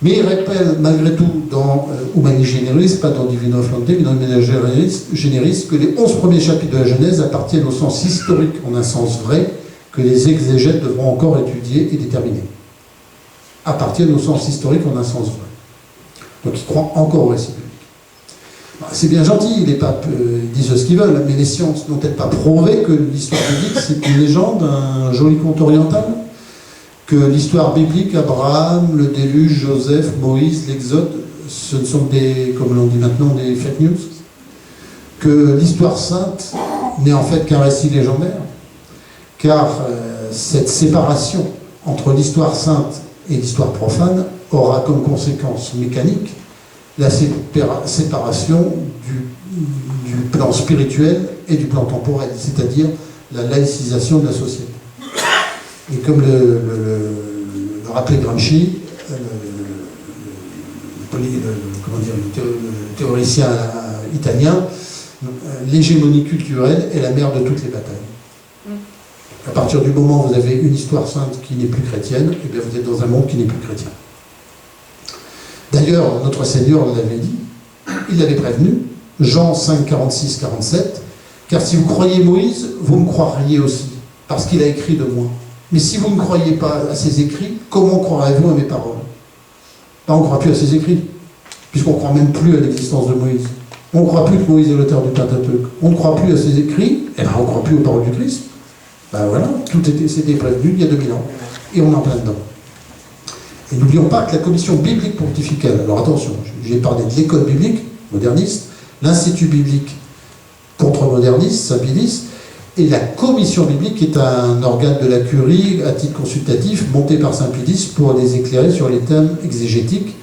mais il rappelle malgré tout dans Humani Generis, pas dans Divino Flammate, mais dans Humani Generis, que les 11 premiers chapitres de la Genèse appartiennent au sens historique en un sens vrai, que les exégètes devront encore étudier et déterminer. Appartiennent au sens historique en un sens vrai. Donc ils croient encore au récit biblique. C'est bien gentil, les papes disent ce qu'ils veulent, mais les sciences n'ont-elles pas prouvé que l'histoire biblique c'est une légende, un joli conte oriental ? Que l'histoire biblique, Abraham, le déluge, Joseph, Moïse, l'Exode, ce ne sont comme l'on dit maintenant, des fake news. Que l'histoire sainte n'est en fait qu'un récit légendaire, car cette séparation entre l'histoire sainte et l'histoire profane aura comme conséquence mécanique la séparation du plan spirituel et du plan temporel, c'est-à-dire la laïcisation de la société. Et comme le rappelait Gramsci, le théoricien italien, l'hégémonie culturelle est la mère de toutes les batailles. À partir du moment où vous avez une histoire sainte qui n'est plus chrétienne, eh bien vous êtes dans un monde qui n'est plus chrétien. D'ailleurs, notre Seigneur l'avait dit, il l'avait prévenu, Jean 5, 46, 47, car si vous croyez Moïse, vous me croiriez aussi, parce qu'il a écrit de moi. Mais si vous ne croyez pas à ses écrits, comment croirez-vous à mes paroles? On ne croit plus à ses écrits, puisqu'on ne croit même plus à l'existence de Moïse. On ne croit plus que Moïse est l'auteur du Pentateuque. On ne croit plus à ses écrits, et bien on ne croit plus aux paroles du Christ. Ben voilà, tout s'était prévenu il y a 2000 ans. Et on est en plein dedans. Et n'oublions pas que la commission biblique pontificale, alors attention, j'ai parlé de l'école biblique moderniste, l'Institut biblique contre-moderniste, Saint-Pilice, et la commission biblique, qui est un organe de la curie à titre consultatif, monté par Saint-Pilice pour les éclairer sur les thèmes exégétiques,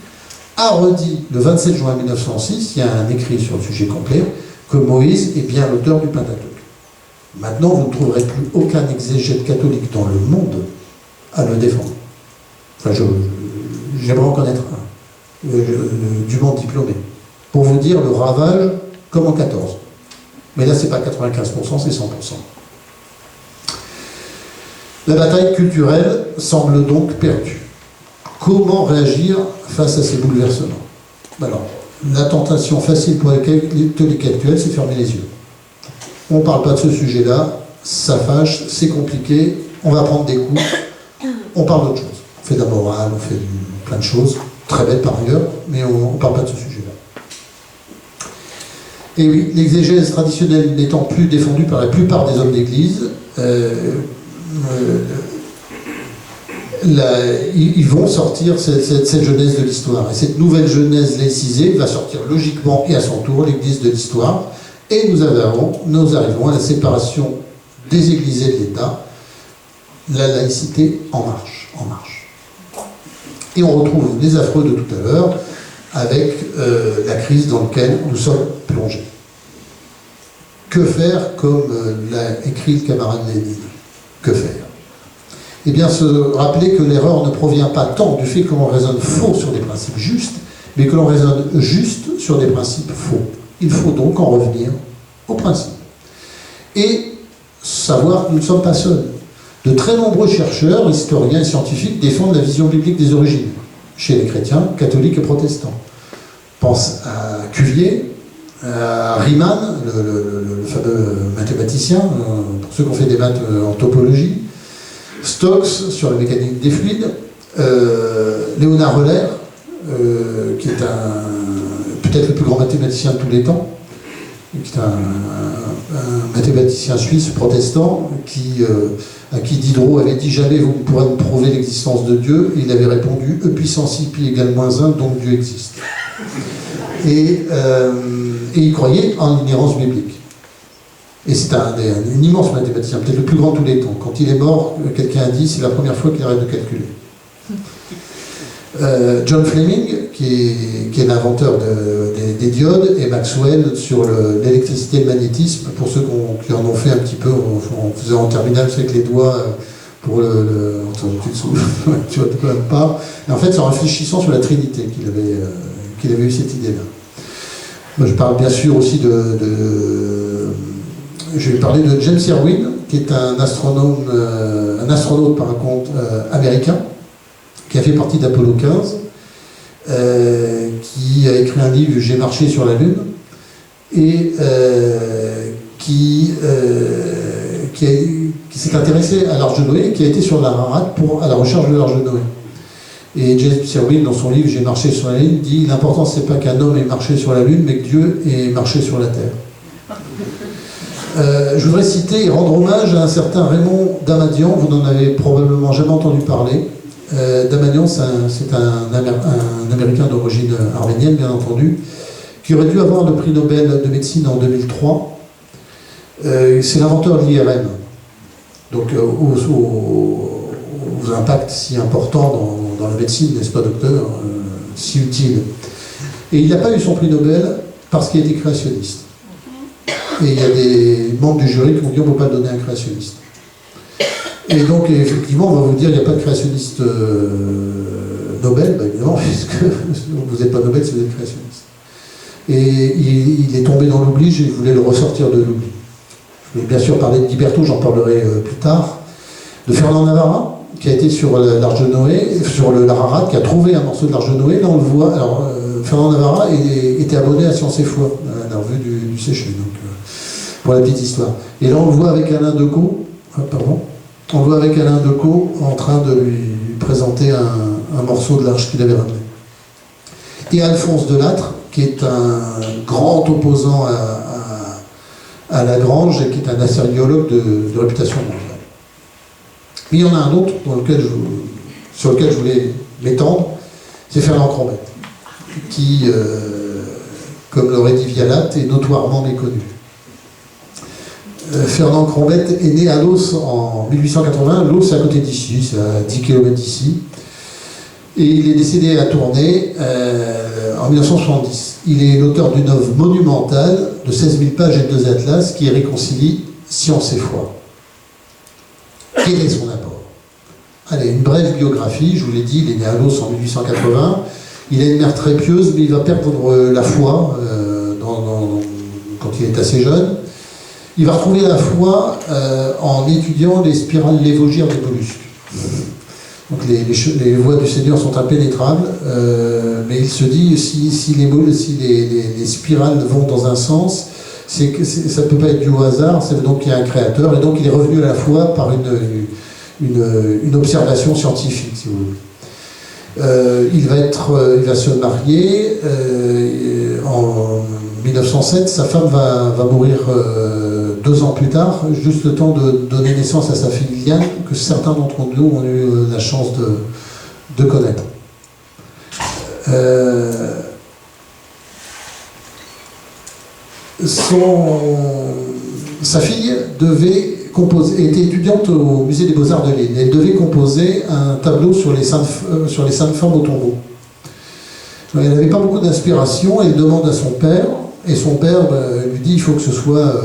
a redit le 27 juin 1906, il y a un écrit sur le sujet complet, que Moïse est bien l'auteur du Pentateuque. Maintenant, vous ne trouverez plus aucun exégète catholique dans le monde à le défendre. Enfin, j'aimerais en connaître un, du monde diplômé, pour vous dire le ravage comme en 14. Mais là, c'est pas 95%, c'est 100%. La bataille culturelle semble donc perdue. Comment réagir face à ces bouleversements? Alors, la tentation facile pour les catholiques actuels, c'est fermer les yeux. On ne parle pas de ce sujet-là, ça fâche, c'est compliqué, on va prendre des coups, on parle d'autre chose. On fait de la morale, on fait plein de choses, très belles par ailleurs, mais on ne parle pas de ce sujet-là. Et oui, l'exégèse traditionnelle n'étant plus défendue par la plupart des hommes d'Église, ils vont sortir cette jeunesse de l'histoire. Et cette nouvelle jeunesse laïcisée va sortir logiquement et à son tour l'Église de l'histoire. Et nous arrivons à la séparation des Églises et de l'État, la laïcité en marche. Et on retrouve les affreux de tout à l'heure avec la crise dans laquelle nous sommes plongés. Que faire, comme l'a écrit le camarade Lénine? Que faire? Eh bien, se rappeler que l'erreur ne provient pas tant du fait que l'on raisonne faux sur des principes justes, mais que l'on raisonne juste sur des principes faux. Il faut donc en revenir aux principes. Et savoir que nous ne sommes pas seuls. De très nombreux chercheurs, historiens et scientifiques défendent la vision biblique des origines, chez les chrétiens, catholiques et protestants. Pense à Cuvier, à Riemann, le fameux mathématicien, pour ceux qui ont fait des maths en topologie, Stokes sur la mécanique des fluides, Léonard Euler, qui est peut-être le plus grand mathématicien de tous les temps, qui est un mathématicien suisse protestant à qui Diderot avait dit « Jamais vous ne pourrez me prouver l'existence de Dieu », et il avait répondu « E puissance pi égale -1, donc Dieu existe ». Et il croyait en l'inhérence biblique. Et c'est un immense mathématicien, peut-être le plus grand de tous les temps. Quand il est mort, quelqu'un a dit, c'est la première fois qu'il arrête de calculer. John Fleming, qui est l'inventeur des diodes, et Maxwell sur l'électricité et le magnétisme, pour ceux qui en ont fait un petit peu, on faisait en terminale, c'est avec les doigts, pour tu vois quand même pas. Et en fait, c'est en réfléchissant sur la Trinité qu'il avait eu cette idée-là. Moi, je parle bien sûr aussi je vais parler de James Irwin, qui est un astronaute par contre américain, qui a fait partie d'Apollo 15, qui a écrit un livre « J'ai marché sur la Lune », et qui s'est intéressé à l'Arche de Noé, et qui a été sur l'Ararat à la recherche de l'Arche de Noé. Et James Irwin, dans son livre « J'ai marché sur la Lune », dit « L'important, c'est pas qu'un homme ait marché sur la Lune, mais que Dieu ait marché sur la Terre ». Je voudrais citer et rendre hommage à un certain Raymond Damadian, vous n'en avez probablement jamais entendu parler. Damadian, c'est un Américain d'origine arménienne, bien entendu, qui aurait dû avoir le prix Nobel de médecine en 2003. C'est l'inventeur de l'IRM, donc aux impacts si importants dans la médecine, n'est-ce pas, docteur, si utile. Et il n'a pas eu son prix Nobel parce qu'il était créationniste. Et il y a des membres du jury qui ont dit on ne peut pas le donner à un créationniste. Et donc, effectivement, on va vous dire il n'y a pas de créationniste Nobel, bah, évidemment, puisque vous n'êtes pas Nobel si vous êtes créationniste. Et il est tombé dans l'oubli, je voulais le ressortir de l'oubli. Je voulais bien sûr parler de Guiberto, j'en parlerai plus tard. De Fernand Navarra, qui a été sur l'Arche de Noé, sur l'Ararat, qui a trouvé un morceau de l'Arche de Noé. Là, on le voit. Alors, Fernand Navarra était abonné à Science et Foi, à la revue du Séché, donc, pour la petite histoire. Et là, on le voit avec Alain Decaux, on le voit avec Alain Decaux en train de lui présenter un morceau de l'Arche qu'il avait ramené. Et Alphonse Delattre, qui est un grand opposant à Lagrange et qui est un assyriologue de réputation mondiale. Mais il y en a un autre sur lequel je voulais m'étendre, c'est Fernand Crombette, qui, comme l'aurait dit Vialat, est notoirement méconnu. Fernand Crombette est né à Los en 1880. Los, c'est à côté d'ici, c'est à 10 km d'ici. Et il est décédé à Tournai en 1970. Il est l'auteur d'une œuvre monumentale de 16 000 pages et 2 atlas qui réconcilie science et foi. Quel est son apport? Allez, une brève biographie, je vous l'ai dit, il est né à Los en 1880. Il a une mère très pieuse, mais il va perdre la foi quand il est assez jeune. Il va retrouver la foi en étudiant les spirales lévogyres des mollusques. Donc les voies du Seigneur sont impénétrables, mais il se dit si les spirales vont dans un sens, ça ne peut pas être dû au hasard, c'est donc qu'il y a un créateur, et donc il est revenu à la foi par une observation scientifique, si vous voulez. Il va se marier en 1907, sa femme va mourir 2 ans plus tard, juste le temps de donner naissance à sa fille Liliane, que certains d'entre nous ont eu la chance de connaître. Sa fille était étudiante au musée des Beaux-Arts de Lille. Elle devait composer un tableau sur les saintes femmes au tombeau. Elle n'avait pas beaucoup d'inspiration, elle demande à son père, et son père lui dit il faut que ce soit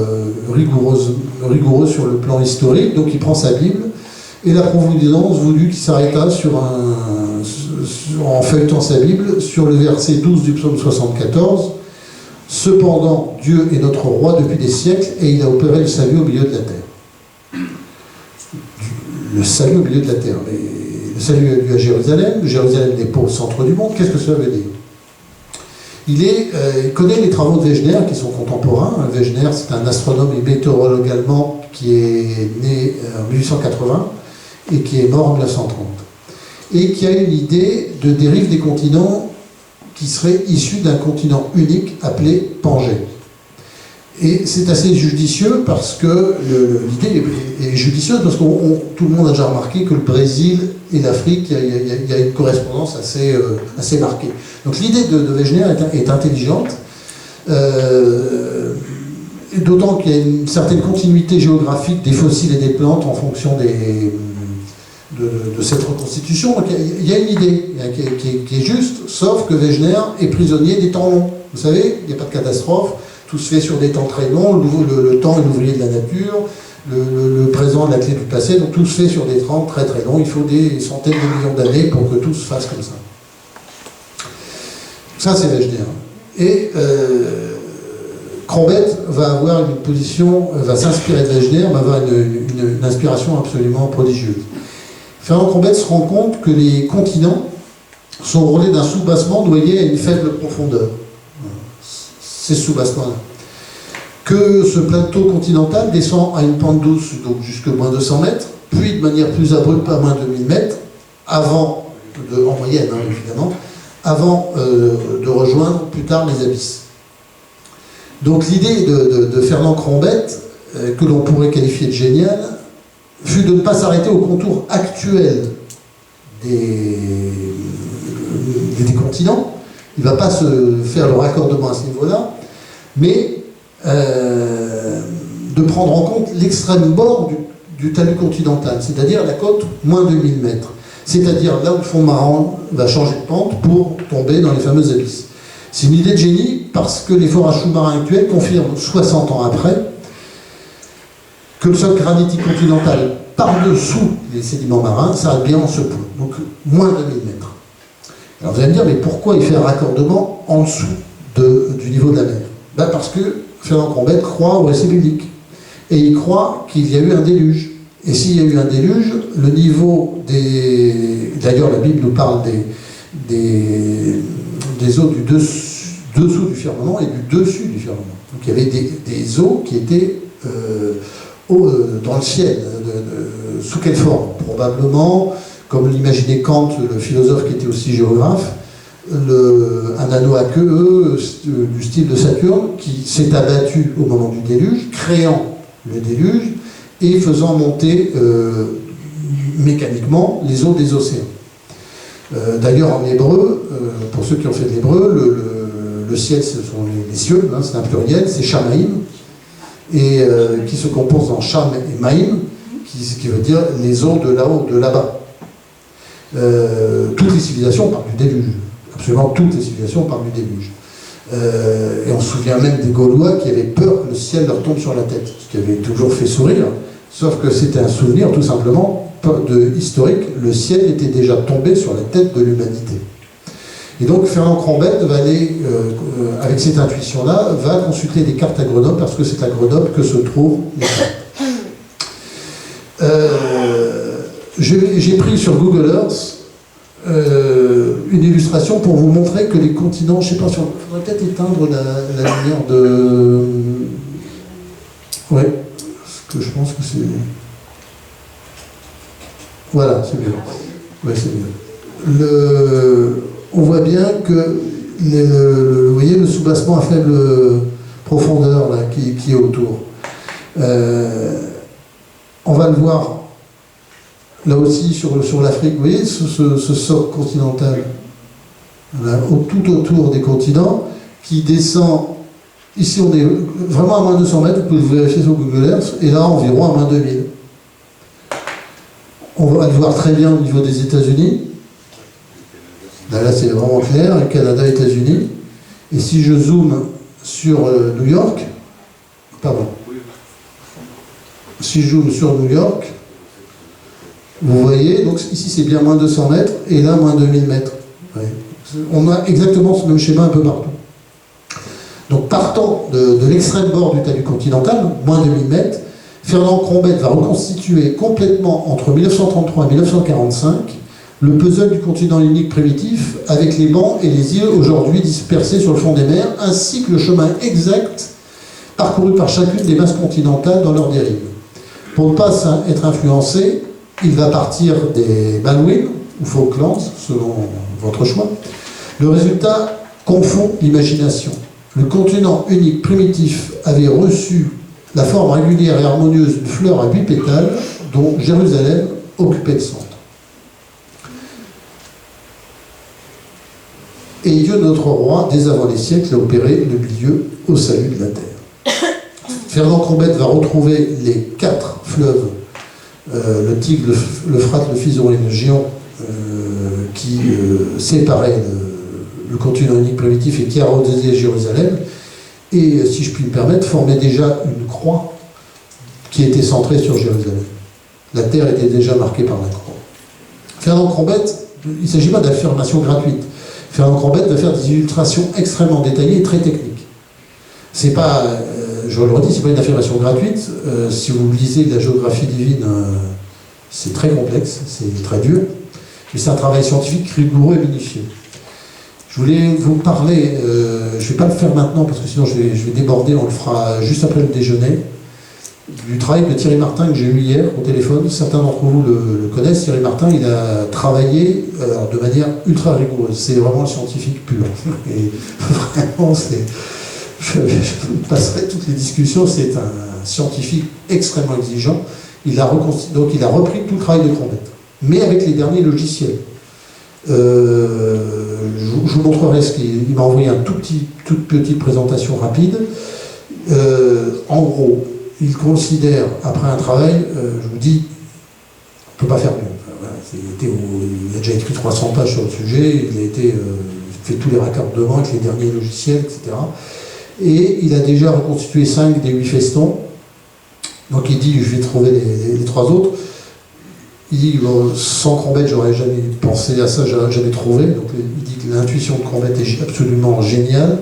rigoureux sur le plan historique, donc il prend sa Bible, et la providence voulut qu'il s'arrêta en feuilletant sa Bible sur le verset 12 du psaume 74. Cependant, Dieu est notre roi depuis des siècles, et il a opéré le salut au milieu de la terre. Le salut au milieu de la terre. Le salut a lieu à Jérusalem. Jérusalem n'est pas au centre du monde. Qu'est-ce que cela veut dire? Il connaît les travaux de Wegener, qui sont contemporains. Wegener, c'est un astronome et météorologue allemand qui est né en 1880 et qui est mort en 1930. Et qui a une idée de dérive des continents qui serait issu d'un continent unique appelé Pangée. Et c'est assez judicieux parce que l'idée est judicieuse parce que tout le monde a déjà remarqué que le Brésil et l'Afrique, il y a une correspondance assez marquée. Donc l'idée de Wegener est intelligente, d'autant qu'il y a une certaine continuité géographique des fossiles et des plantes en fonction de cette reconstitution. Donc il y a une idée qui est juste, sauf que Wegener est prisonnier des temps longs. Vous savez, il n'y a pas de catastrophe, tout se fait sur des temps très longs, le temps est l'ouvrier de la nature, le présent est la clé du passé, donc tout se fait sur des temps très très longs, il faut des centaines de millions d'années pour que tout se fasse comme ça. Ça c'est Wegener. Et Crombette va avoir une position, va s'inspirer de Wegener, va avoir une inspiration absolument prodigieuse. Fernand Crombette se rend compte que les continents sont roulés d'un soubassement noyé à une faible profondeur. C'est ce soubassement-là. Que ce plateau continental descend à une pente douce, donc jusque moins de 100 mètres, puis de manière plus abrupte à moins de 1000 mètres, en moyenne évidemment, avant de rejoindre plus tard les abysses. Donc l'idée de Fernand Crombette, que l'on pourrait qualifier de géniale, fut de ne pas s'arrêter au contour actuel des continents. Il ne va pas se faire le raccordement à ce niveau-là, mais de prendre en compte l'extrême bord du talus continental, c'est-à-dire la côte moins de 1000 mètres. C'est-à-dire là où le fond marin va changer de pente pour tomber dans les fameuses abysses. C'est une idée de génie parce que les forages sous-marins actuels confirment 60 ans après que le sol granitique continental par-dessous les sédiments marins s'arrête bien en ce point, donc moins de 1000 mètres. Alors vous allez me dire, mais pourquoi il fait un raccordement en dessous du niveau de la mer? Parce que Fernand Crombette croit au récit biblique. Et il croit qu'il y a eu un déluge. Et s'il y a eu un déluge, le niveau des... D'ailleurs, la Bible nous parle des eaux du dessous du firmament et du dessus du firmament. Donc il y avait des eaux qui étaient dans le ciel. Sous quelle forme? Probablement, comme l'imaginait Kant, le philosophe qui était aussi géographe, un anneau aqueux du style de Saturne qui s'est abattu au moment du déluge, créant le déluge et faisant monter mécaniquement les eaux des océans. D'ailleurs, en hébreu, pour ceux qui ont fait de l'hébreu, le ciel, ce sont les cieux, hein, c'est un pluriel, c'est Shamaïm, et qui se compose en Sham et Maïm, qui veut dire les eaux de là-haut, de là-bas. Toutes les civilisations parlent du déluge. Absolument toutes les civilisations parlent du déluge. Et on se souvient même des Gaulois qui avaient peur que le ciel leur tombe sur la tête, ce qui avait toujours fait sourire, sauf que c'était un souvenir tout simplement historique, le ciel était déjà tombé sur la tête de l'humanité. Et donc Fernand Crombette va aller, avec cette intuition-là, va consulter des cartes à Grenoble, parce que c'est à Grenoble que se trouvent les cartes. J'ai pris sur Google Earth une illustration pour vous montrer que les continents, je ne sais pas, il faudrait peut-être éteindre la lumière de... Ouais, parce que je pense que c'est... Voilà, c'est mieux. Ouais, c'est mieux. On voit bien que vous voyez le soubassement à faible profondeur là, qui est autour. On va le voir là aussi sur l'Afrique. Vous voyez ce socle continental là, tout autour des continents qui descend. Ici, on est vraiment à moins de 200 mètres, vous pouvez vérifier sur Google Earth, et là, environ à moins de 2000. On va le voir très bien au niveau des États-Unis. Là, c'est vraiment clair, Canada, États-Unis. Et si je zoome sur New York, pardon, si je zoome sur New York, vous voyez, donc ici c'est bien moins 200 mètres, et là moins 2000 mètres. Ouais. On a exactement ce même schéma un peu partout. Donc partant de l'extrême bord du talus continental, moins 2000 mètres, Fernand Crombette va reconstituer complètement entre 1933 et 1945 le puzzle du continent unique primitif avec les bancs et les îles aujourd'hui dispersées sur le fond des mers, ainsi que le chemin exact parcouru par chacune des masses continentales dans leur dérive. Pour ne pas être influencé, il va partir des Malouines ou Falklands, selon votre choix. Le résultat confond l'imagination. Le continent unique primitif avait reçu la forme régulière et harmonieuse d'une fleur à 8 pétales, dont Jérusalem occupait le centre. Et Dieu notre roi, dès avant les siècles, a opéré le milieu au salut de la terre. Fernand Crombette va retrouver les 4 fleuves, le Tigre, l'Euphrate, le Fison et le Géant, qui séparaient le continent unique primitif et qui arrosaient Jérusalem, et, si je puis me permettre, formaient déjà une croix qui était centrée sur Jérusalem. La terre était déjà marquée par la croix. Fernand Crombette, il ne s'agit pas d'affirmations gratuites. Fernand Crombette va faire des illustrations extrêmement détaillées et très techniques. C'est pas, je le redis, c'est pas une affirmation gratuite. Si vous lisez la géographie divine, c'est très complexe, c'est très dur. Mais c'est un travail scientifique rigoureux et minutieux. Je voulais vous parler, je ne vais pas le faire maintenant parce que sinon je vais déborder, on le fera juste après le déjeuner, du travail de Thierry Martin que j'ai eu hier au téléphone. Certains d'entre vous le connaissent. Thierry Martin, il a travaillé de manière ultra rigoureuse. C'est vraiment le scientifique pur. Et vraiment, je passerai toutes les discussions. C'est un scientifique extrêmement exigeant. Donc il a repris tout le travail de Crombette, mais avec les derniers logiciels. Je vous montrerai ce qu'il m'a envoyé, toute petite présentation rapide. En gros, il considère, après un travail, je vous dis, on ne peut pas faire mieux. Voilà, il a déjà écrit 300 pages sur le sujet, il a fait tous les raccordements avec les derniers logiciels, etc. Et il a déjà reconstitué 5 des 8 festons. Donc il dit, je vais trouver les 3 autres. Il dit, bon, sans Crombette, j'aurais jamais pensé à ça, j'aurais jamais trouvé. Donc il dit que l'intuition de Crombette est absolument géniale.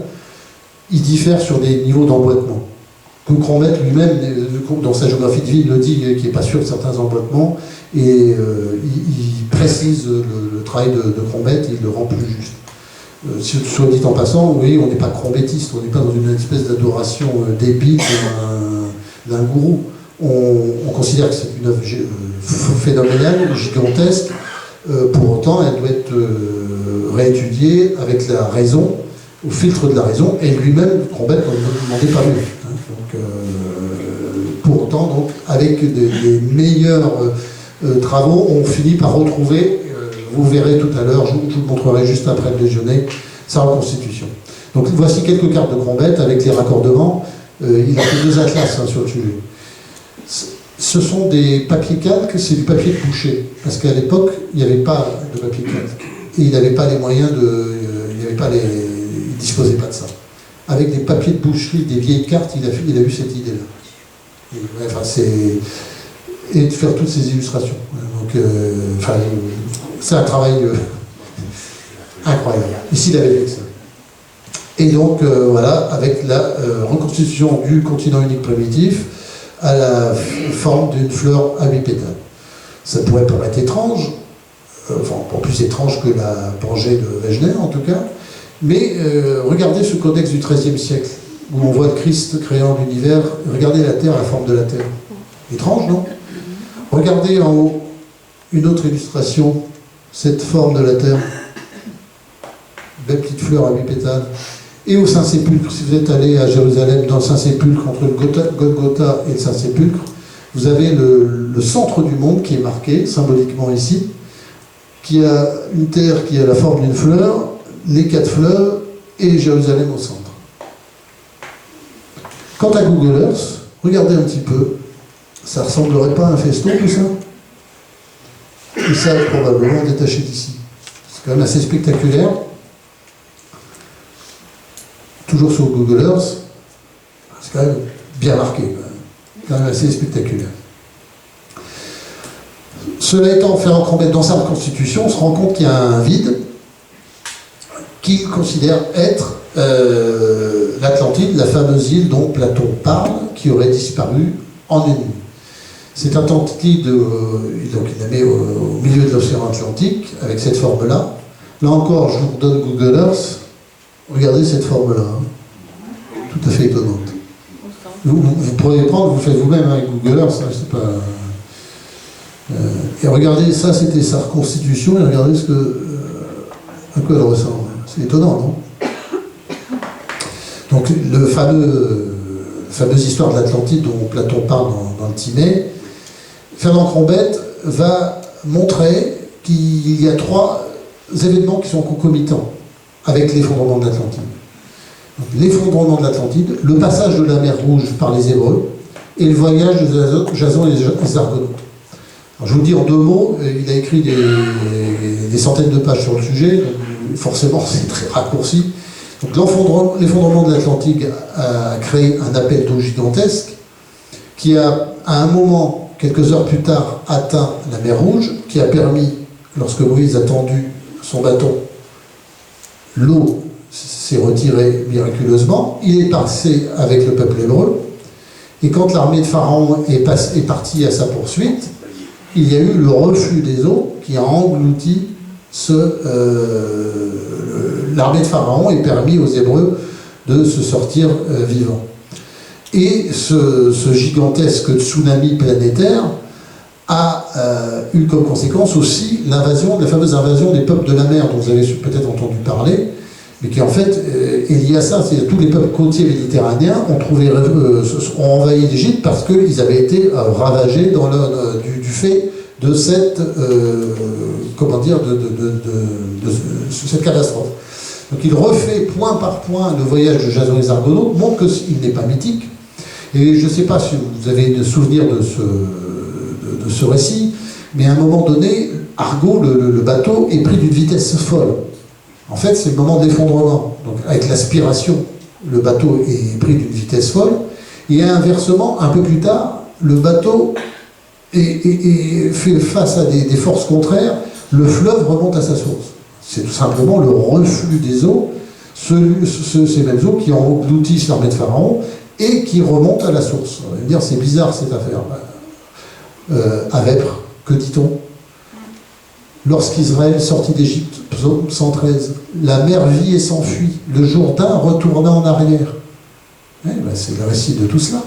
Il diffère sur des niveaux d'emboîtement. Que Crombette lui-même, dans sa géographie de ville, le dit qu'il n'est pas sûr de certains emboîtements, et il précise le travail de Crombette et il le rend plus juste. Soit dit en passant, oui, on n'est pas crombétiste, on n'est pas dans une espèce d'adoration débile d'un gourou. On considère que c'est une œuvre phénoménale, gigantesque. Pour autant, elle doit être réétudiée avec la raison, au filtre de la raison, et lui-même, Crombette, n'en demandait pas mieux. Donc, pour autant, donc, avec des meilleurs travaux, on finit par retrouver vous verrez tout à l'heure, je vous le montrerai juste après le déjeuner, sa reconstitution. Donc voici quelques cartes de Crombette avec les raccordements. Il a fait 2 atlas sur le sujet. Ce sont des papiers calques, c'est du papier de boucher. Parce qu'à l'époque, il n'y avait pas de papier calque. Et il n'avait pas les moyens de... il ne disposait pas de ça. Avec des papiers de boucherie, des vieilles cartes, il a eu cette idée-là. Enfin, et de faire toutes ces illustrations. Donc, c'est un travail incroyable. Ici, il avait fait ça. Et donc, voilà, avec la reconstitution du continent unique primitif à la forme d'une fleur à 8 pétales. Ça pourrait paraître étrange, enfin, pas plus étrange que la Pangée de Wegener, en tout cas, mais regardez ce codex du XIIIe siècle, où on voit le Christ créant l'univers, regardez la Terre, la forme de la Terre. Étrange, non? Regardez en haut une autre illustration, cette forme de la Terre. Belle petite fleur à 8 pétales. Et au Saint-Sépulcre, si vous êtes allé à Jérusalem, dans le Saint-Sépulcre, entre le Golgotha et le Saint-Sépulcre, vous avez le centre du monde qui est marqué, symboliquement ici, qui a une terre qui a la forme d'une fleur, les 4 fleurs, et Jérusalem au centre. Quant à Google Earth, regardez un petit peu, ça ressemblerait pas à un feston tout ça? Et ça, probablement détaché d'ici. C'est quand même assez spectaculaire. Toujours sur Google Earth, c'est quand même bien marqué, quand même assez spectaculaire. Cela étant, Ferrand Crombette, dans sa reconstitution, on se rend compte qu'il y a un vide qu'il considère être l'Atlantide, la fameuse île dont Platon parle, qui aurait disparu en une nuit. Cette Atlantide, donc il la met au milieu de l'océan Atlantique, avec cette forme-là. Là encore, je vous redonne Google Earth. Regardez cette forme-là, hein. Tout à fait étonnante. Vous pourriez prendre, vous faites vous-même avec Google Earth, hein, c'est pas... et regardez, ça c'était sa reconstitution, et regardez à quoi elle ressemble. C'est étonnant, non? Donc, la fameuse histoire de l'Atlantide dont Platon parle dans le Timée, Fernand Crombette va montrer qu'il y a 3 événements qui sont concomitants avec l'effondrement de l'Atlantide. L'effondrement de l'Atlantide, le passage de la mer Rouge par les Hébreux et le voyage de Jason et les Argonautes. Alors, je vous le dis en 2 mots, il a écrit des centaines de pages sur le sujet, donc forcément c'est très raccourci. Donc l'effondrement de l'Atlantique a créé un appel d'eau gigantesque qui a, à un moment, quelques heures plus tard, atteint la mer Rouge, qui a permis, lorsque Moïse a tendu son bâton, l'eau s'est retirée miraculeusement, il est passé avec le peuple hébreu, et quand l'armée de Pharaon est partie à sa poursuite, il y a eu le reflux des eaux qui a englouti l'armée de Pharaon et permis aux Hébreux de se sortir vivants. Et ce gigantesque tsunami planétaire a eu comme conséquence aussi la fameuse invasion des peuples de la mer dont vous avez peut-être entendu parler, mais qui en fait est liée à ça. C'est-à-dire tous les peuples côtiers méditerranéens ont envahi l'Égypte parce qu'ils avaient été ravagés du fait de cette cette catastrophe. Donc il refait point par point le voyage de Jason et les Argonautes, montre qu'il n'est pas mythique. Et je ne sais pas si vous avez des souvenirs de ce récit, mais à un moment donné, Argo, le bateau, est pris d'une vitesse folle. En fait, c'est le moment d'effondrement. Donc, avec l'aspiration, le bateau est pris d'une vitesse folle. Et inversement, un peu plus tard, le bateau fait face à des forces contraires. Le fleuve remonte à sa source. C'est tout simplement le reflux des eaux, ces mêmes eaux qui engloutissent l'armée de Pharaon et qui remontent à la source. On va me dire, c'est bizarre cette affaire. À Vêpres, que dit-on? Lorsqu'Israël sortit d'Égypte, psaume 113, la mer vit et s'enfuit, le Jourdain retourna en arrière. C'est le récit de tout cela.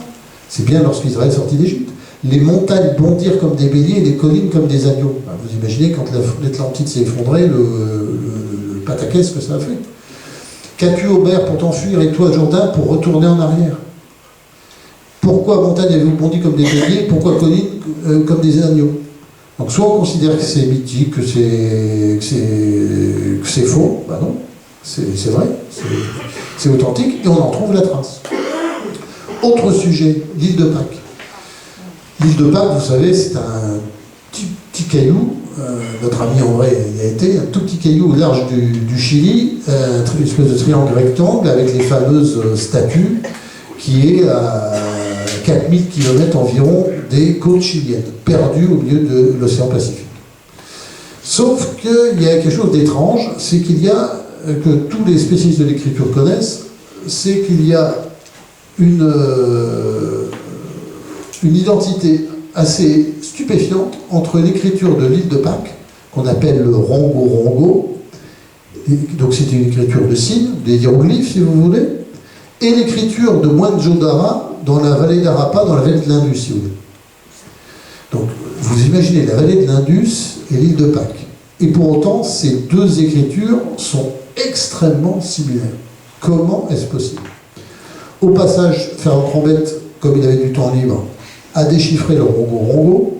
C'est bien lorsqu'Israël sortit d'Égypte. Les montagnes bondirent comme des béliers et les collines comme des agneaux. Vous imaginez quand l'Atlantide s'est effondrée, le pataquès que ça a fait. Qu'as-tu, ô mer, pour t'enfuir, et toi, Jourdain, pour retourner en arrière? Pourquoi montagne avez-vous bondi comme des béliers? Pourquoi collines comme des agneaux? Donc soit on considère que c'est mythique, que c'est faux, ben non, c'est vrai, c'est authentique, et on en trouve la trace. Autre sujet, l'île de Pâques. L'île de Pâques, vous savez, c'est un petit caillou, notre ami André y a été, un tout petit caillou au large du Chili, une espèce de triangle rectangle avec les fameuses statues, qui est à 4000 km environ des côtes chiliennes, perdues au milieu de l'océan Pacifique. Sauf qu'il y a quelque chose d'étrange, c'est qu'il y a, que tous les spécialistes de l'écriture connaissent, c'est qu'il y a une identité assez stupéfiante entre l'écriture de l'île de Pâques, qu'on appelle le rongo-rongo, donc c'est une écriture de signes, des hiéroglyphes si vous voulez, et l'écriture de Mohenjo-Dara dans la vallée d'Arapa, dans la vallée de l'Indus, si vous voulez. Donc vous imaginez la vallée de l'Indus et l'île de Pâques. Et pour autant, ces deux écritures sont extrêmement similaires. Comment est-ce possible? Au passage, Ferrand Crombette, comme il avait du temps libre, a déchiffré le rongo-rongo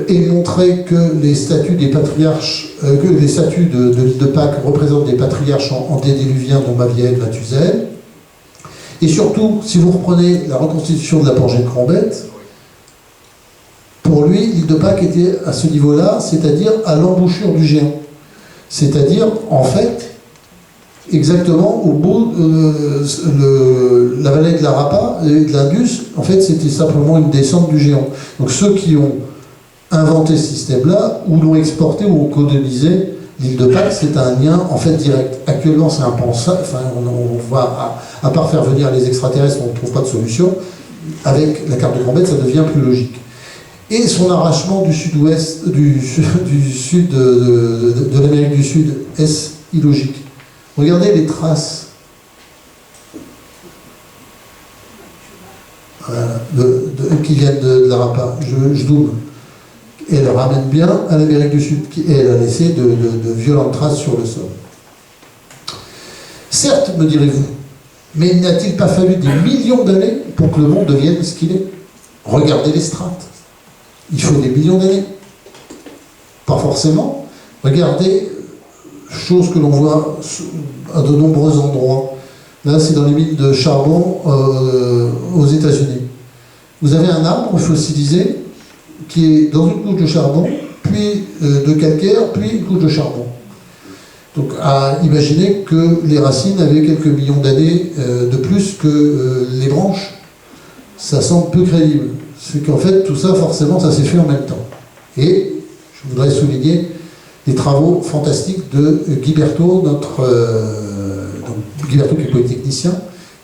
et montré que les statues des patriarches, que les statues de l'île de Pâques représentent des patriarches antédiluviens dont Maviel, Mathusalem. Et surtout, si vous reprenez la reconstitution de la Pangée de Crombette, pour lui, l'île de Pâques était à ce niveau-là, c'est-à-dire à l'embouchure du géant. C'est-à-dire, en fait, exactement au bout de la vallée de l'Arapa et de l'Indus, en fait, c'était simplement une descente du géant. Donc ceux qui ont inventé ce système-là, ou l'ont exporté, ou ont colonisé l'île de Pâques, c'est un lien en fait direct. Actuellement, c'est impensable. Enfin, on voit, à part faire venir les extraterrestres, on ne trouve pas de solution. Avec la carte de Crombette, ça devient plus logique. Et son arrachement du sud-ouest, du sud de l'Amérique du Sud, est-ce illogique? Regardez les traces voilà, qui viennent de l'Arapa. Je zoome. Et elle ramène bien à l'Amérique du Sud. Et elle a laissé de violentes traces sur le sol. Certes, me direz-vous, mais n'a-t-il pas fallu des millions d'années pour que le monde devienne ce qu'il est? Regardez les strates. Il faut des millions d'années. Pas forcément. Regardez, chose que l'on voit à de nombreux endroits. Là, c'est dans les mines de charbon aux États-Unis. Vous avez un arbre fossilisé qui est dans une couche de charbon, puis de calcaire, puis une couche de charbon. Donc, à imaginer que les racines avaient quelques millions d'années de plus que les branches, ça semble peu crédible. C'est qu'en fait, tout ça, forcément, ça s'est fait en même temps. Et je voudrais souligner les travaux fantastiques de Guy Berthaud, Guy Berthaud qui est polytechnicien,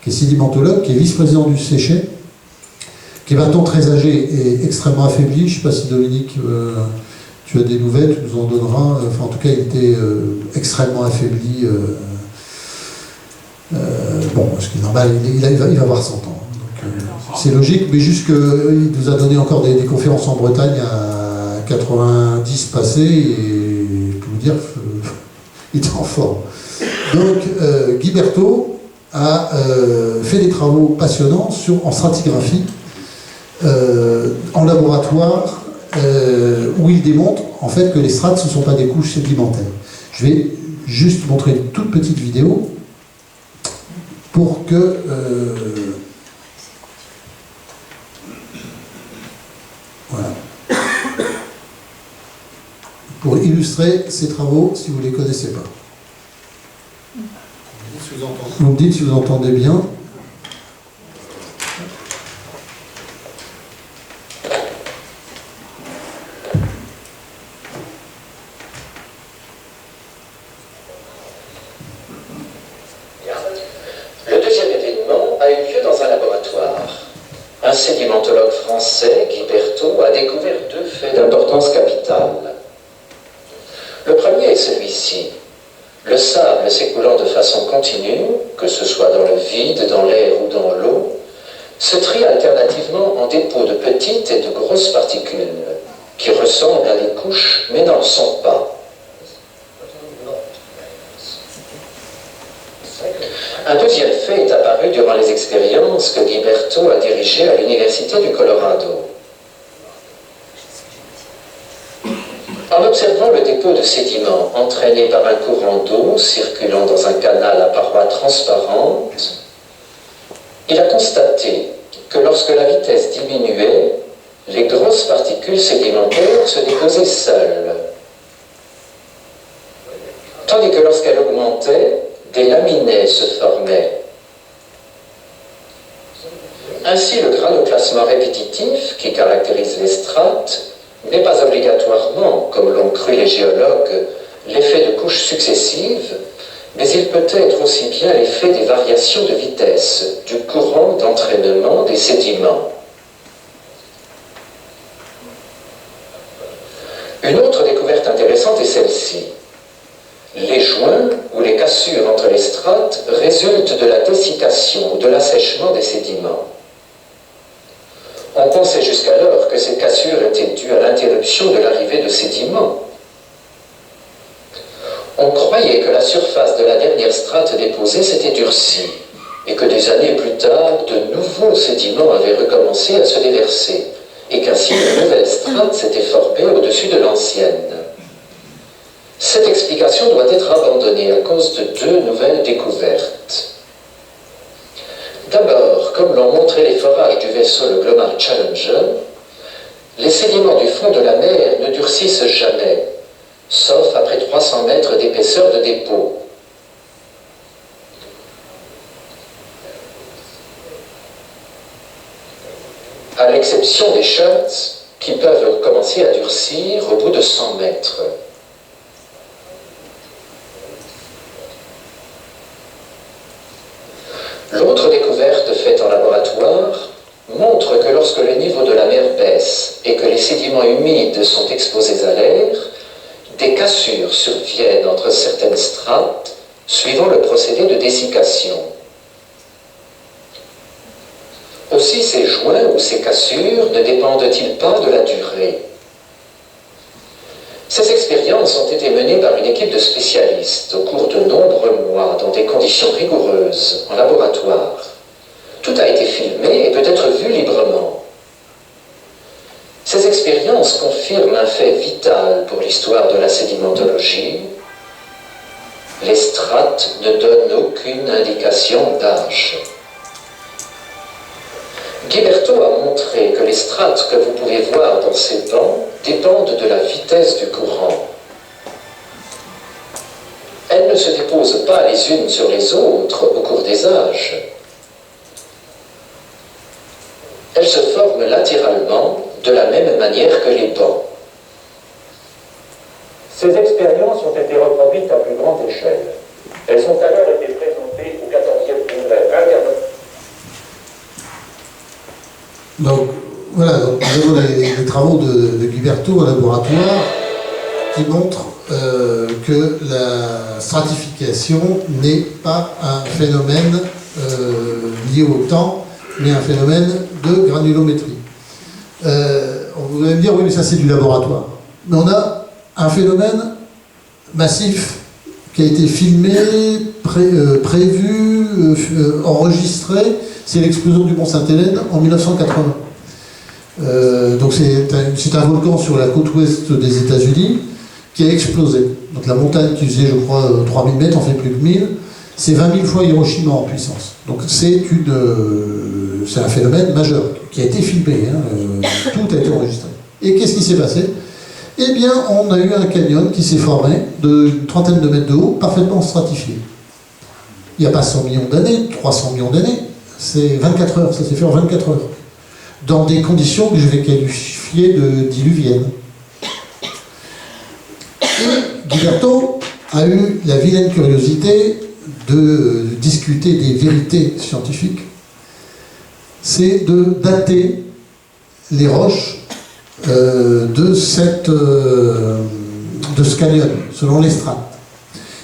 qui est sédimentologue, qui est vice-président du Séché, qui est maintenant très âgé et extrêmement affaibli. Je ne sais pas si Dominique, tu as des nouvelles, tu nous en donneras. Enfin, en tout cas, il était extrêmement affaibli. Bon, ce qui est normal, il va avoir 100 ans. C'est logique, mais juste qu'il nous a donné encore des conférences en Bretagne à 90 passés, et je peux vous dire qu'il était en forme. Donc, Guy Berthaud a fait des travaux passionnants en stratigraphie, en laboratoire, où il démontre en fait que les strates, ce ne sont pas des couches sédimentaires. Je vais juste montrer une toute petite vidéo pour que... voilà. Pour illustrer ces travaux, si vous ne les connaissez pas. Vous me dites si vous entendez bien. Le deuxième événement a eu lieu dans un laboratoire. Un sédimentologue français, Guy Berthaud, a découvert deux faits d'importance capitale. Le premier est celui-ci. Le sable s'écoulant de façon continue, que ce soit dans le vide, dans l'air ou dans l'eau, se trie alternativement en dépôts de petites et de grosses particules, qui ressemblent à des couches, mais n'en sont pas. Un deuxième fait est apparu durant les expériences que Guy Berthaud a dirigées à l'Université du Colorado. En observant le dépôt de sédiments entraîné par un courant d'eau circulant dans un canal à parois transparentes, il a constaté que lorsque la vitesse diminuait, les grosses particules sédimentaires se déposaient seules, tandis que lorsqu'elle augmentait, des laminets se formaient. Ainsi, le granoclassement répétitif qui caractérise les strates n'est pas obligatoirement, comme l'ont cru les géologues, l'effet de couches successives, mais il peut être aussi bien l'effet des variations de vitesse, du courant d'entraînement des sédiments. Une autre découverte intéressante est celle-ci. Les joints ou les cassures entre les strates résultent de la dessiccation ou de l'assèchement des sédiments. On pensait jusqu'alors que ces cassures étaient dues à l'interruption de l'arrivée de sédiments. On croyait que la surface de la dernière strate déposée s'était durcie et que des années plus tard, de nouveaux sédiments avaient recommencé à se déverser et qu'ainsi une nouvelle strate s'était formée au-dessus de l'ancienne. Cette explication doit être abandonnée à cause de deux nouvelles découvertes. D'abord, comme l'ont montré les forages du vaisseau le Glomar Challenger, les sédiments du fond de la mer ne durcissent jamais, sauf après 300 mètres d'épaisseur de dépôt. À l'exception des chutes, qui peuvent commencer à durcir au bout de 100 mètres. L'autre découverte faite en laboratoire montre que lorsque le niveau de la mer baisse et que les sédiments humides sont exposés à l'air, des cassures surviennent entre certaines strates suivant le procédé de dessiccation. Aussi ces joints ou ces cassures ne dépendent-ils pas de la durée? Ces expériences ont été menées par une équipe de spécialistes au cours de nombreux mois dans des conditions rigoureuses, en laboratoire. Tout a été filmé et peut être vu librement. Ces expériences confirment un fait vital pour l'histoire de la sédimentologie. Les strates ne donnent aucune indication d'âge. Guiberteau a montré que les strates que vous pouvez voir dans ces bancs dépendent de la vitesse du courant. Elles ne se déposent pas les unes sur les autres au cours des âges. Elles se forment latéralement de la même manière que les bancs. Ces expériences ont été reproduites à plus grande échelle. Elles ont alors été présentées au 14e congrès international. Donc voilà, donc, nous avons les travaux de Guiberteau au laboratoire qui montrent que la stratification n'est pas un phénomène lié au temps, mais un phénomène de granulométrie. Vous allez me dire, oui, mais ça c'est du laboratoire. Mais on a un phénomène massif qui a été filmé, prévu, enregistré, c'est l'explosion du mont Sainte-Hélène en 1980. Donc c'est un volcan sur la côte ouest des États-Unis qui a explosé. Donc la montagne qui faisait, je crois, 3000 mètres, en fait plus de 1000, c'est 20 000 fois Hiroshima en puissance. Donc c'est un phénomène majeur qui a été filmé, hein, tout a été enregistré. Et qu'est-ce qui s'est passé? Eh bien, on a eu un canyon qui s'est formé d'une trentaine de mètres de haut, parfaitement stratifié. Il n'y a pas 100 millions d'années, 300 millions d'années, c'est 24 heures, ça s'est fait en 24 heures. Dans des conditions que je vais qualifier de diluviennes. Et Guiberteau a eu la vilaine curiosité de discuter des vérités scientifiques, c'est de dater les roches de ce canyon, selon les strates.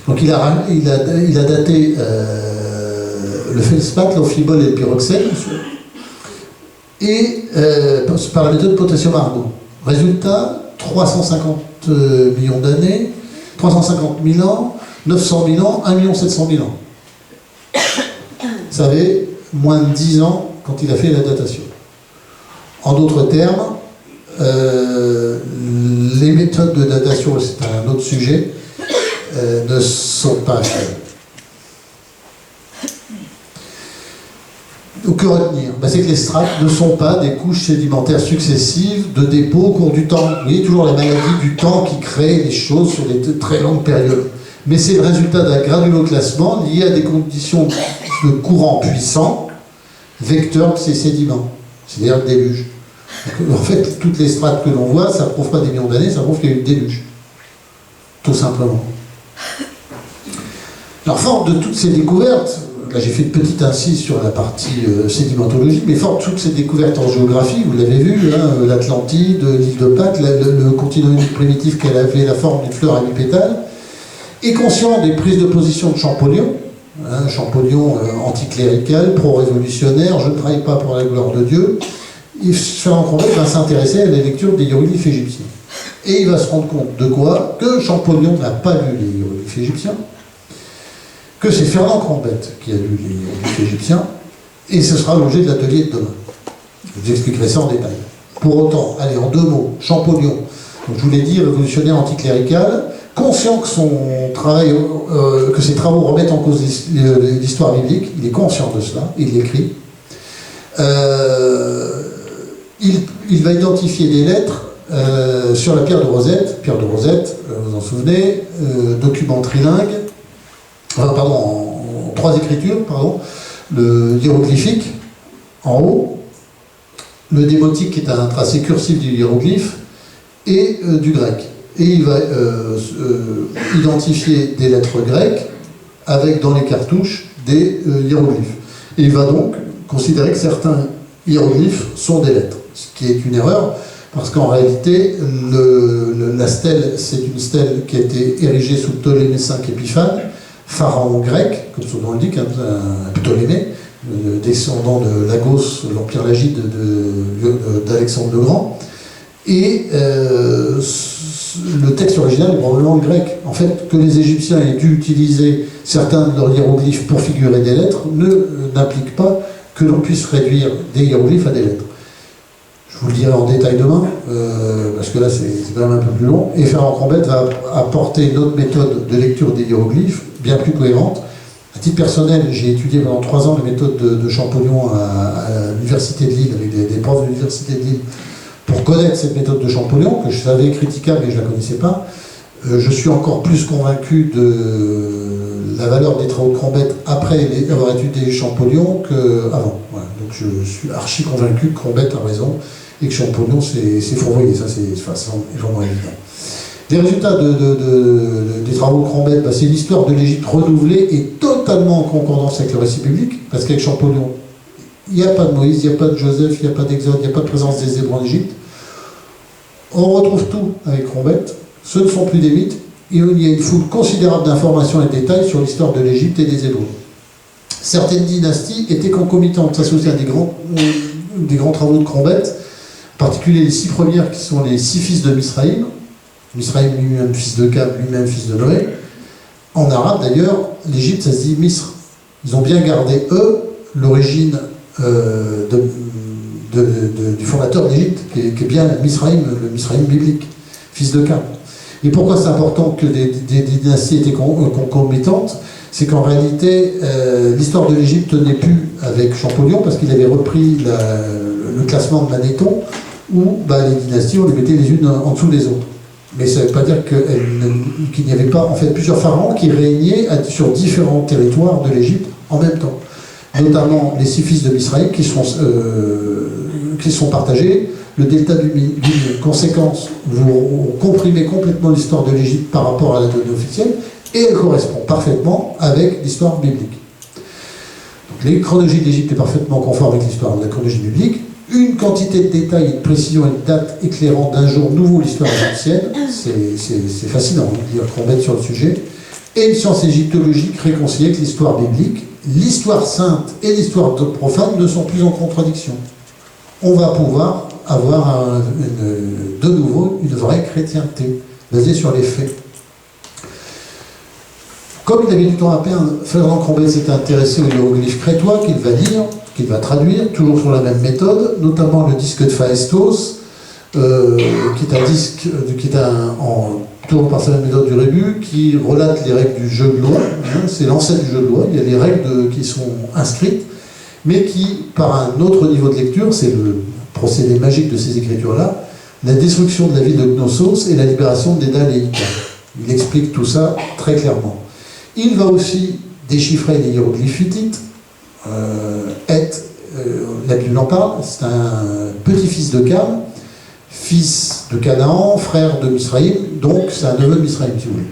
Donc il a daté le feldspath, l'amphibole et le pyroxène, et par la méthode potassium-argon. Résultat, 350 millions d'années, 350 000 ans, 900 000 ans, 1 700 000 ans. Ça avait moins de 10 ans quand il a fait la datation. En d'autres termes, les méthodes de datation, c'est un autre sujet, ne sont pas fiables. Donc, que retenir? C'est que les strates ne sont pas des couches sédimentaires successives de dépôt au cours du temps. Vous voyez toujours la maladie du temps qui crée les choses sur des très longues périodes. Mais c'est le résultat d'un granuloclassement lié à des conditions de courant puissant, vecteur de ces sédiments, c'est-à-dire le déluge. Donc, en fait, toutes les strates que l'on voit, ça ne prouve pas des millions d'années, ça prouve qu'il y a eu le déluge. Tout simplement. Alors, forte de toutes ces découvertes, là j'ai fait une petite incise sur la partie sédimentologie, mais forte de toutes ces découvertes en géographie, vous l'avez vu, hein, l'Atlantide, l'île de Pâques, le continent unique primitif qu'elle avait la forme d'une fleur à 8 pétales, et conscient des prises de position de Champollion, hein, Champollion anticlérical, pro-révolutionnaire, je ne travaille pas pour la gloire de Dieu, Fernand Crombette va s'intéresser à la lecture des hiéroglyphes égyptiens. Et il va se rendre compte de quoi? Que Champollion n'a pas lu les hiéroglyphes égyptiens, que c'est Fernand Crombette qui a lu les hiéroglyphes égyptiens, et ce sera l'objet de l'atelier de demain. Je vous expliquerai ça en détail. Pour autant, allez, en 2 mots, Champollion, donc je vous l'ai dit, révolutionnaire anticlérical, conscient que son travail, que ses travaux remettent en cause l'histoire biblique, il est conscient de cela, il l'écrit. Il va identifier des lettres sur la pierre de Rosette, vous vous en souvenez, document trilingue, en 3 écritures, le hiéroglyphique en haut, le démotique qui est un tracé cursif du hiéroglyphe et du grec. Et il va identifier des lettres grecques avec dans les cartouches des hiéroglyphes. Et il va donc considérer que certains hiéroglyphes sont des lettres, ce qui est une erreur, parce qu'en réalité, la stèle, c'est une stèle qui a été érigée sous Ptolémée V Épiphane, pharaon grec, comme son nom l'indique, un Ptolémée, descendant de Lagos, l'Empire lagide d'Alexandre le Grand. Et le texte original est probablement le grec. En fait, que les Égyptiens aient dû utiliser certains de leurs hiéroglyphes pour figurer des lettres n'implique pas que l'on puisse réduire des hiéroglyphes à des lettres. Je vous le dirai en détail demain, parce que là c'est quand même un peu plus long. Et Fernand Crombette va apporter une autre méthode de lecture des hiéroglyphes, bien plus cohérente. À titre personnel, j'ai étudié pendant 3 ans les méthodes de Champollion à l'université de Lille, avec des profs de l'université de Lille, pour connaître cette méthode de Champollion, que je savais critiquable mais je ne la connaissais pas. Je suis encore plus convaincu de la valeur des travaux de Crombette après avoir étudié Champollion qu'avant. Voilà. Donc je suis archi convaincu que Crombette a raison et que Champollion c'est fourvoyé, ça c'est vraiment évident. Les résultats des travaux de Crombette, c'est l'histoire de l'Égypte renouvelée et totalement en concordance avec le récit biblique, parce qu'avec Champollion, il n'y a pas de Moïse, il n'y a pas de Joseph, il n'y a pas d'Exode, il n'y a pas de présence des Hébreux en Égypte. On retrouve tout avec Crombette, ce ne sont plus des mythes, il y a une foule considérable d'informations et de détails sur l'histoire de l'Égypte et des Hébreux. Certaines dynasties étaient concomitantes, ça c'est aussi un des grands travaux de Crombette, en particulier les 6 premières qui sont les 6 fils de Misraïm, Misraïm lui-même fils de Cam, lui-même fils de Noé. En arabe d'ailleurs, l'Égypte ça se dit Misr. Ils ont bien gardé eux l'origine du fondateur d'Égypte, qui est bien le Misraïm biblique, fils de Cam. Et pourquoi c'est important que des dynasties étaient concomitantes? C'est qu'en réalité, l'histoire de l'Égypte n'est plus avec Champollion, parce qu'il avait repris le classement de Manéthon, où les dynasties, on les mettait les unes en dessous des autres. Mais ça ne veut pas dire qu'il n'y avait pas en fait plusieurs pharaons qui régnaient sur différents territoires de l'Égypte en même temps. Notamment les 6 fils de Misraïm qui sont partagés. Le delta du Nil, conséquence, vous comprimez complètement l'histoire de l'Égypte par rapport à la donnée officielle, et elle correspond parfaitement avec l'histoire biblique. Donc, les chronologies de l'Égypte est parfaitement conforme avec l'histoire de la chronologie biblique. Une quantité de détails et de précision et de dates éclairant d'un jour nouveau l'histoire égyptienne, c'est fascinant de lire Crombette sur le sujet, et une science égyptologique réconciliée avec l'histoire biblique. L'histoire sainte et l'histoire profane ne sont plus en contradiction. On va pouvoir avoir de nouveau une vraie chrétienté, basée sur les faits. Comme il avait du temps à perdre, Fernand Crombette s'est intéressé aux hiéroglyphes crétois qu'il va lire, qu'il va traduire, toujours sur la même méthode, notamment le disque de Phaestos, qui est un disque, qui est toujours par sa même méthode du rébut, qui relate les règles du jeu de loi. C'est l'ancêtre du jeu de loi. Il y a les règles qui sont inscrites, mais qui, par un autre niveau de lecture, c'est le procédé magique de ces écritures-là, la destruction de la ville de Knossos et la libération d'Édal et Ika. Il explique tout ça très clairement. Il va aussi déchiffrer les hiéroglyphes hittites. La Bible en parle, c'est un petit-fils de Cam, fils de Canaan, frère de Misraïm, donc c'est un neveu de Misraïm, si vous voulez.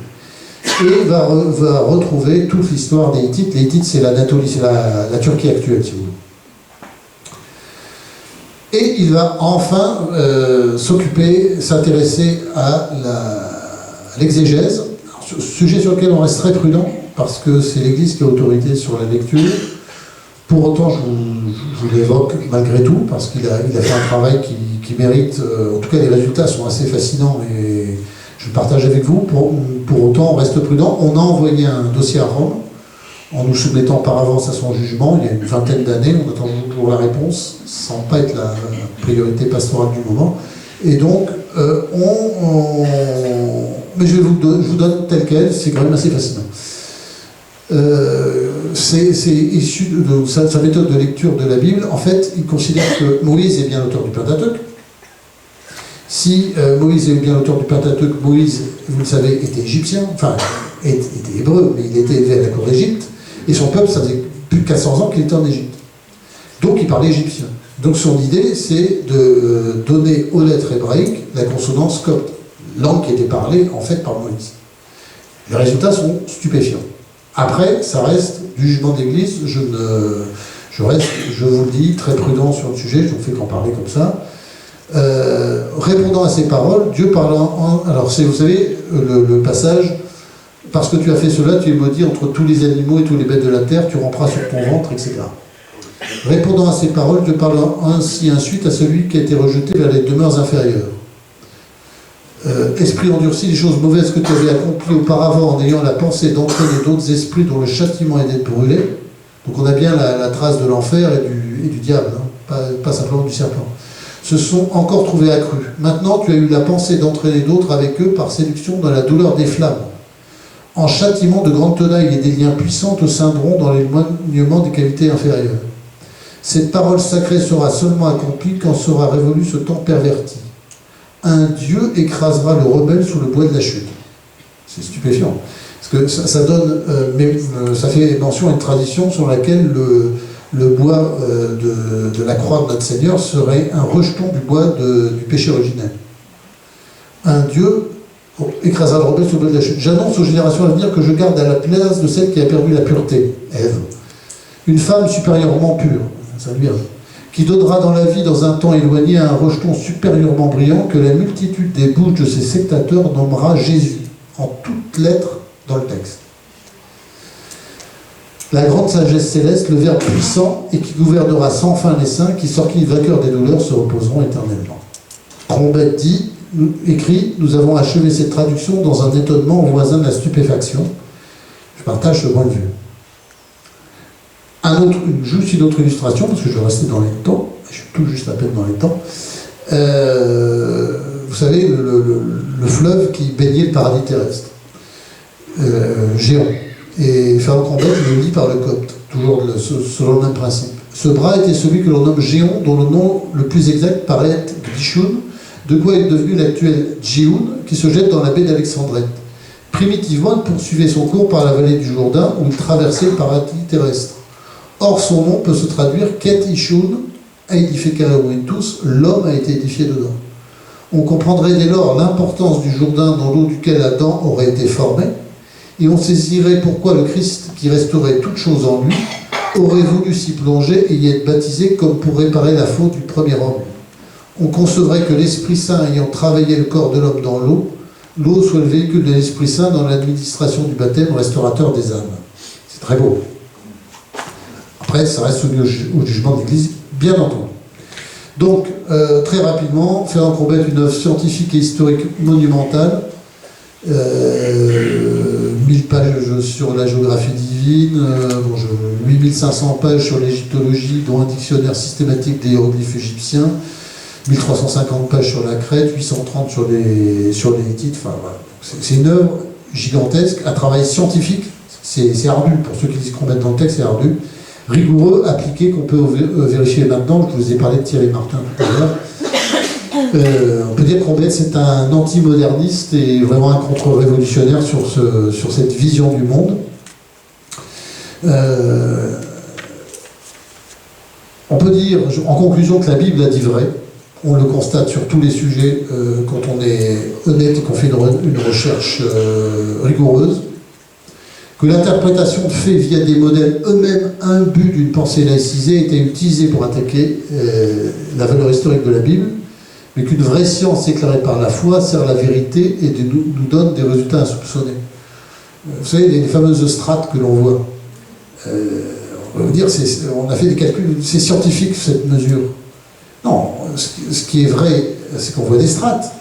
Et va retrouver toute l'histoire des Hittites. Les Hittites, c'est l'Anatolie, c'est la Turquie actuelle, si vous voulez. Et il va enfin s'intéresser à l'exégèse, sujet sur lequel on reste très prudent, parce que c'est l'Église qui a autorité sur la lecture. Pour autant, je vous l'évoque malgré tout, parce qu'il a fait un travail qui mérite, en tout cas les résultats sont assez fascinants, et je le partage avec vous. Pour autant, on reste prudent. On a envoyé un dossier à Rome, en nous soumettant par avance à son jugement, il y a une vingtaine d'années, on attend toujours la réponse, sans pas être la priorité pastorale du moment. Et donc, mais je vous donne tel quel, c'est quand même assez fascinant. C'est issu de sa méthode de lecture de la Bible. En fait, il considère que Moïse est bien l'auteur du Pentateuque. Si Moïse est bien l'auteur du Pentateuque, Moïse, vous le savez, était égyptien, enfin, était hébreu, mais il était élevé à la cour d'Égypte, et son peuple, ça faisait plus de 400 ans qu'il était en Égypte. Donc il parlait égyptien. Donc son idée, c'est de donner aux lettres hébraïques la consonance copte, langue qui était parlée, en fait, par Moïse. Les résultats sont stupéfiants. Après, ça reste du jugement d'Église. Je vous le dis, très prudent sur le sujet, je ne fais qu'en parler comme ça. Répondant à ces paroles, Dieu parlant alors vous savez, le passage, parce que tu as fait cela, tu es maudit entre tous les animaux et tous les bêtes de la terre, tu ramperas sur ton ventre, etc. Répondant à ces paroles, Dieu parlant ainsi ensuite à celui qui a été rejeté vers les demeures inférieures. Esprit endurci, les choses mauvaises que tu avais accomplies auparavant en ayant la pensée d'entraîner d'autres esprits dont le châtiment est d'être brûlé. Donc on a bien la trace de l'enfer et du diable, hein, pas simplement du serpent. Se sont encore trouvés accrus. Maintenant tu as eu la pensée d'entraîner d'autres avec eux par séduction dans la douleur des flammes. En châtiment de grandes tenailles et des liens puissants te ceindront dans l'éloignement des qualités inférieures. Cette parole sacrée sera seulement accomplie quand sera révolu ce temps perverti. Un Dieu écrasera le rebelle sous le bois de la chute. C'est stupéfiant. Parce que ça fait mention à une tradition sur laquelle le bois de la croix de notre Seigneur serait un rejeton du bois du péché originel. Un Dieu écrasera le rebelle sous le bois de la chute. J'annonce aux générations à venir que je garde à la place de celle qui a perdu la pureté, Ève, une femme supérieurement pure, ça lui arrive, qui donnera dans la vie, dans un temps éloigné, un rejeton supérieurement brillant que la multitude des bouches de ses sectateurs nommera Jésus, en toutes lettres dans le texte. La grande sagesse céleste, le Verbe puissant, et qui gouvernera sans fin les saints, qui sortis vainqueurs des douleurs, se reposeront éternellement. Crombette écrit, nous avons achevé cette traduction dans un étonnement voisin de la stupéfaction. Je partage ce point de vue. Juste une autre illustration, parce que je vais rester dans les temps, je suis tout juste à peine dans les temps. Vous savez, le fleuve qui baignait le paradis terrestre, géant. Et Fernand Crombette le lit par le copte, toujours selon le même principe. Ce bras était celui que l'on nomme Géon, dont le nom le plus exact paraît être Gdishun, de quoi est devenu l'actuel Djioun, qui se jette dans la baie d'Alexandrette. Primitivement, il poursuivait son cours par la vallée du Jourdain, où il traversait le paradis terrestre. Or, son nom peut se traduire Ket Ishun, tous, l'homme a été édifié dedans. On comprendrait dès lors l'importance du Jourdain dans l'eau duquel Adam aurait été formé, et on saisirait pourquoi le Christ, qui restaurait toutes choses en lui, aurait voulu s'y plonger et y être baptisé comme pour réparer la faute du premier homme. On concevrait que l'Esprit Saint ayant travaillé le corps de l'homme dans l'eau soit le véhicule de l'Esprit Saint dans l'administration du baptême restaurateur des âmes. C'est très beau. Après, ça reste soumis au jugement de l'Église, bien entendu. Donc, très rapidement, Fernand Crombette, une œuvre scientifique et historique monumentale, 1000 pages sur la géographie divine, 8500 pages sur l'égyptologie, dont un dictionnaire systématique des hiéroglyphes égyptiens, 1350 pages sur la Crète, 830 sur les Hittites. Enfin, voilà. C'est une œuvre gigantesque, un travail scientifique, c'est ardu, pour ceux qui disent qu'on met dans le texte, c'est ardu, rigoureux, appliqué, qu'on peut vérifier maintenant. Je vous ai parlé de Thierry Martin tout à l'heure. On peut dire que Combette, c'est un anti-moderniste et vraiment un contre-révolutionnaire sur cette vision du monde. On peut dire, en conclusion, que la Bible a dit vrai. On le constate sur tous les sujets quand on est honnête et qu'on fait une recherche rigoureuse. Que l'interprétation de faits via des modèles eux-mêmes imbus d'une pensée laïcisée était utilisée pour attaquer la valeur historique de la Bible, mais qu'une vraie science éclairée par la foi sert la vérité et nous donne des résultats insoupçonnés. Vous savez, les fameuses strates que l'on voit, on va vous dire, on a fait des calculs, c'est scientifique cette mesure. Non, ce qui est vrai, c'est qu'on voit des strates.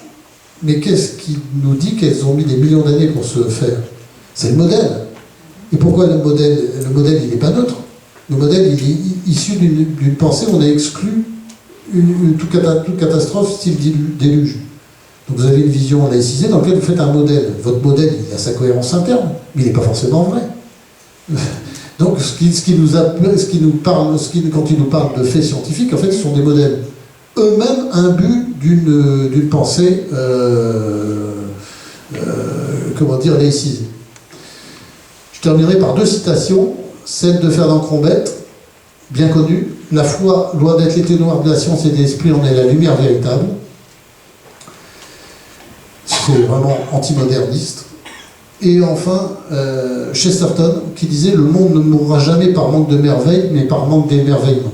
Mais qu'est-ce qui nous dit qu'elles ont mis des millions d'années pour se faire? C'est le modèle. Et pourquoi le modèle? Le modèle, il n'est pas neutre. Le modèle, il est issu d'une pensée où on a exclu toute catastrophe style déluge. Donc vous avez une vision laïcisée dans laquelle vous faites un modèle. Votre modèle, il a sa cohérence interne, mais il n'est pas forcément vrai. Donc quand il nous parle de faits scientifiques, en fait, ce sont des modèles eux-mêmes imbus d'une pensée, comment dire, laïcisée. Je terminerai par deux citations, celle de Ferdinand Combette, bien connue. La foi, loin d'être l'été noir de la science et de l'esprit, en est la lumière véritable. C'est vraiment antimoderniste. Et enfin, Chesterton, qui disait « Le monde ne mourra jamais par manque de merveille, mais par manque d'émerveillement ».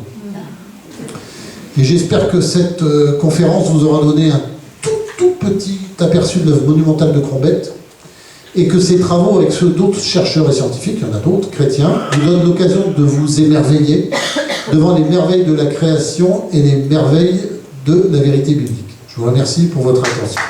Et j'espère que cette conférence vous aura donné un tout petit aperçu de l'œuvre monumentale de Combette, et que ces travaux, avec ceux d'autres chercheurs et scientifiques, il y en a d'autres, chrétiens, vous donnent l'occasion de vous émerveiller devant les merveilles de la création et les merveilles de la vérité biblique. Je vous remercie pour votre attention.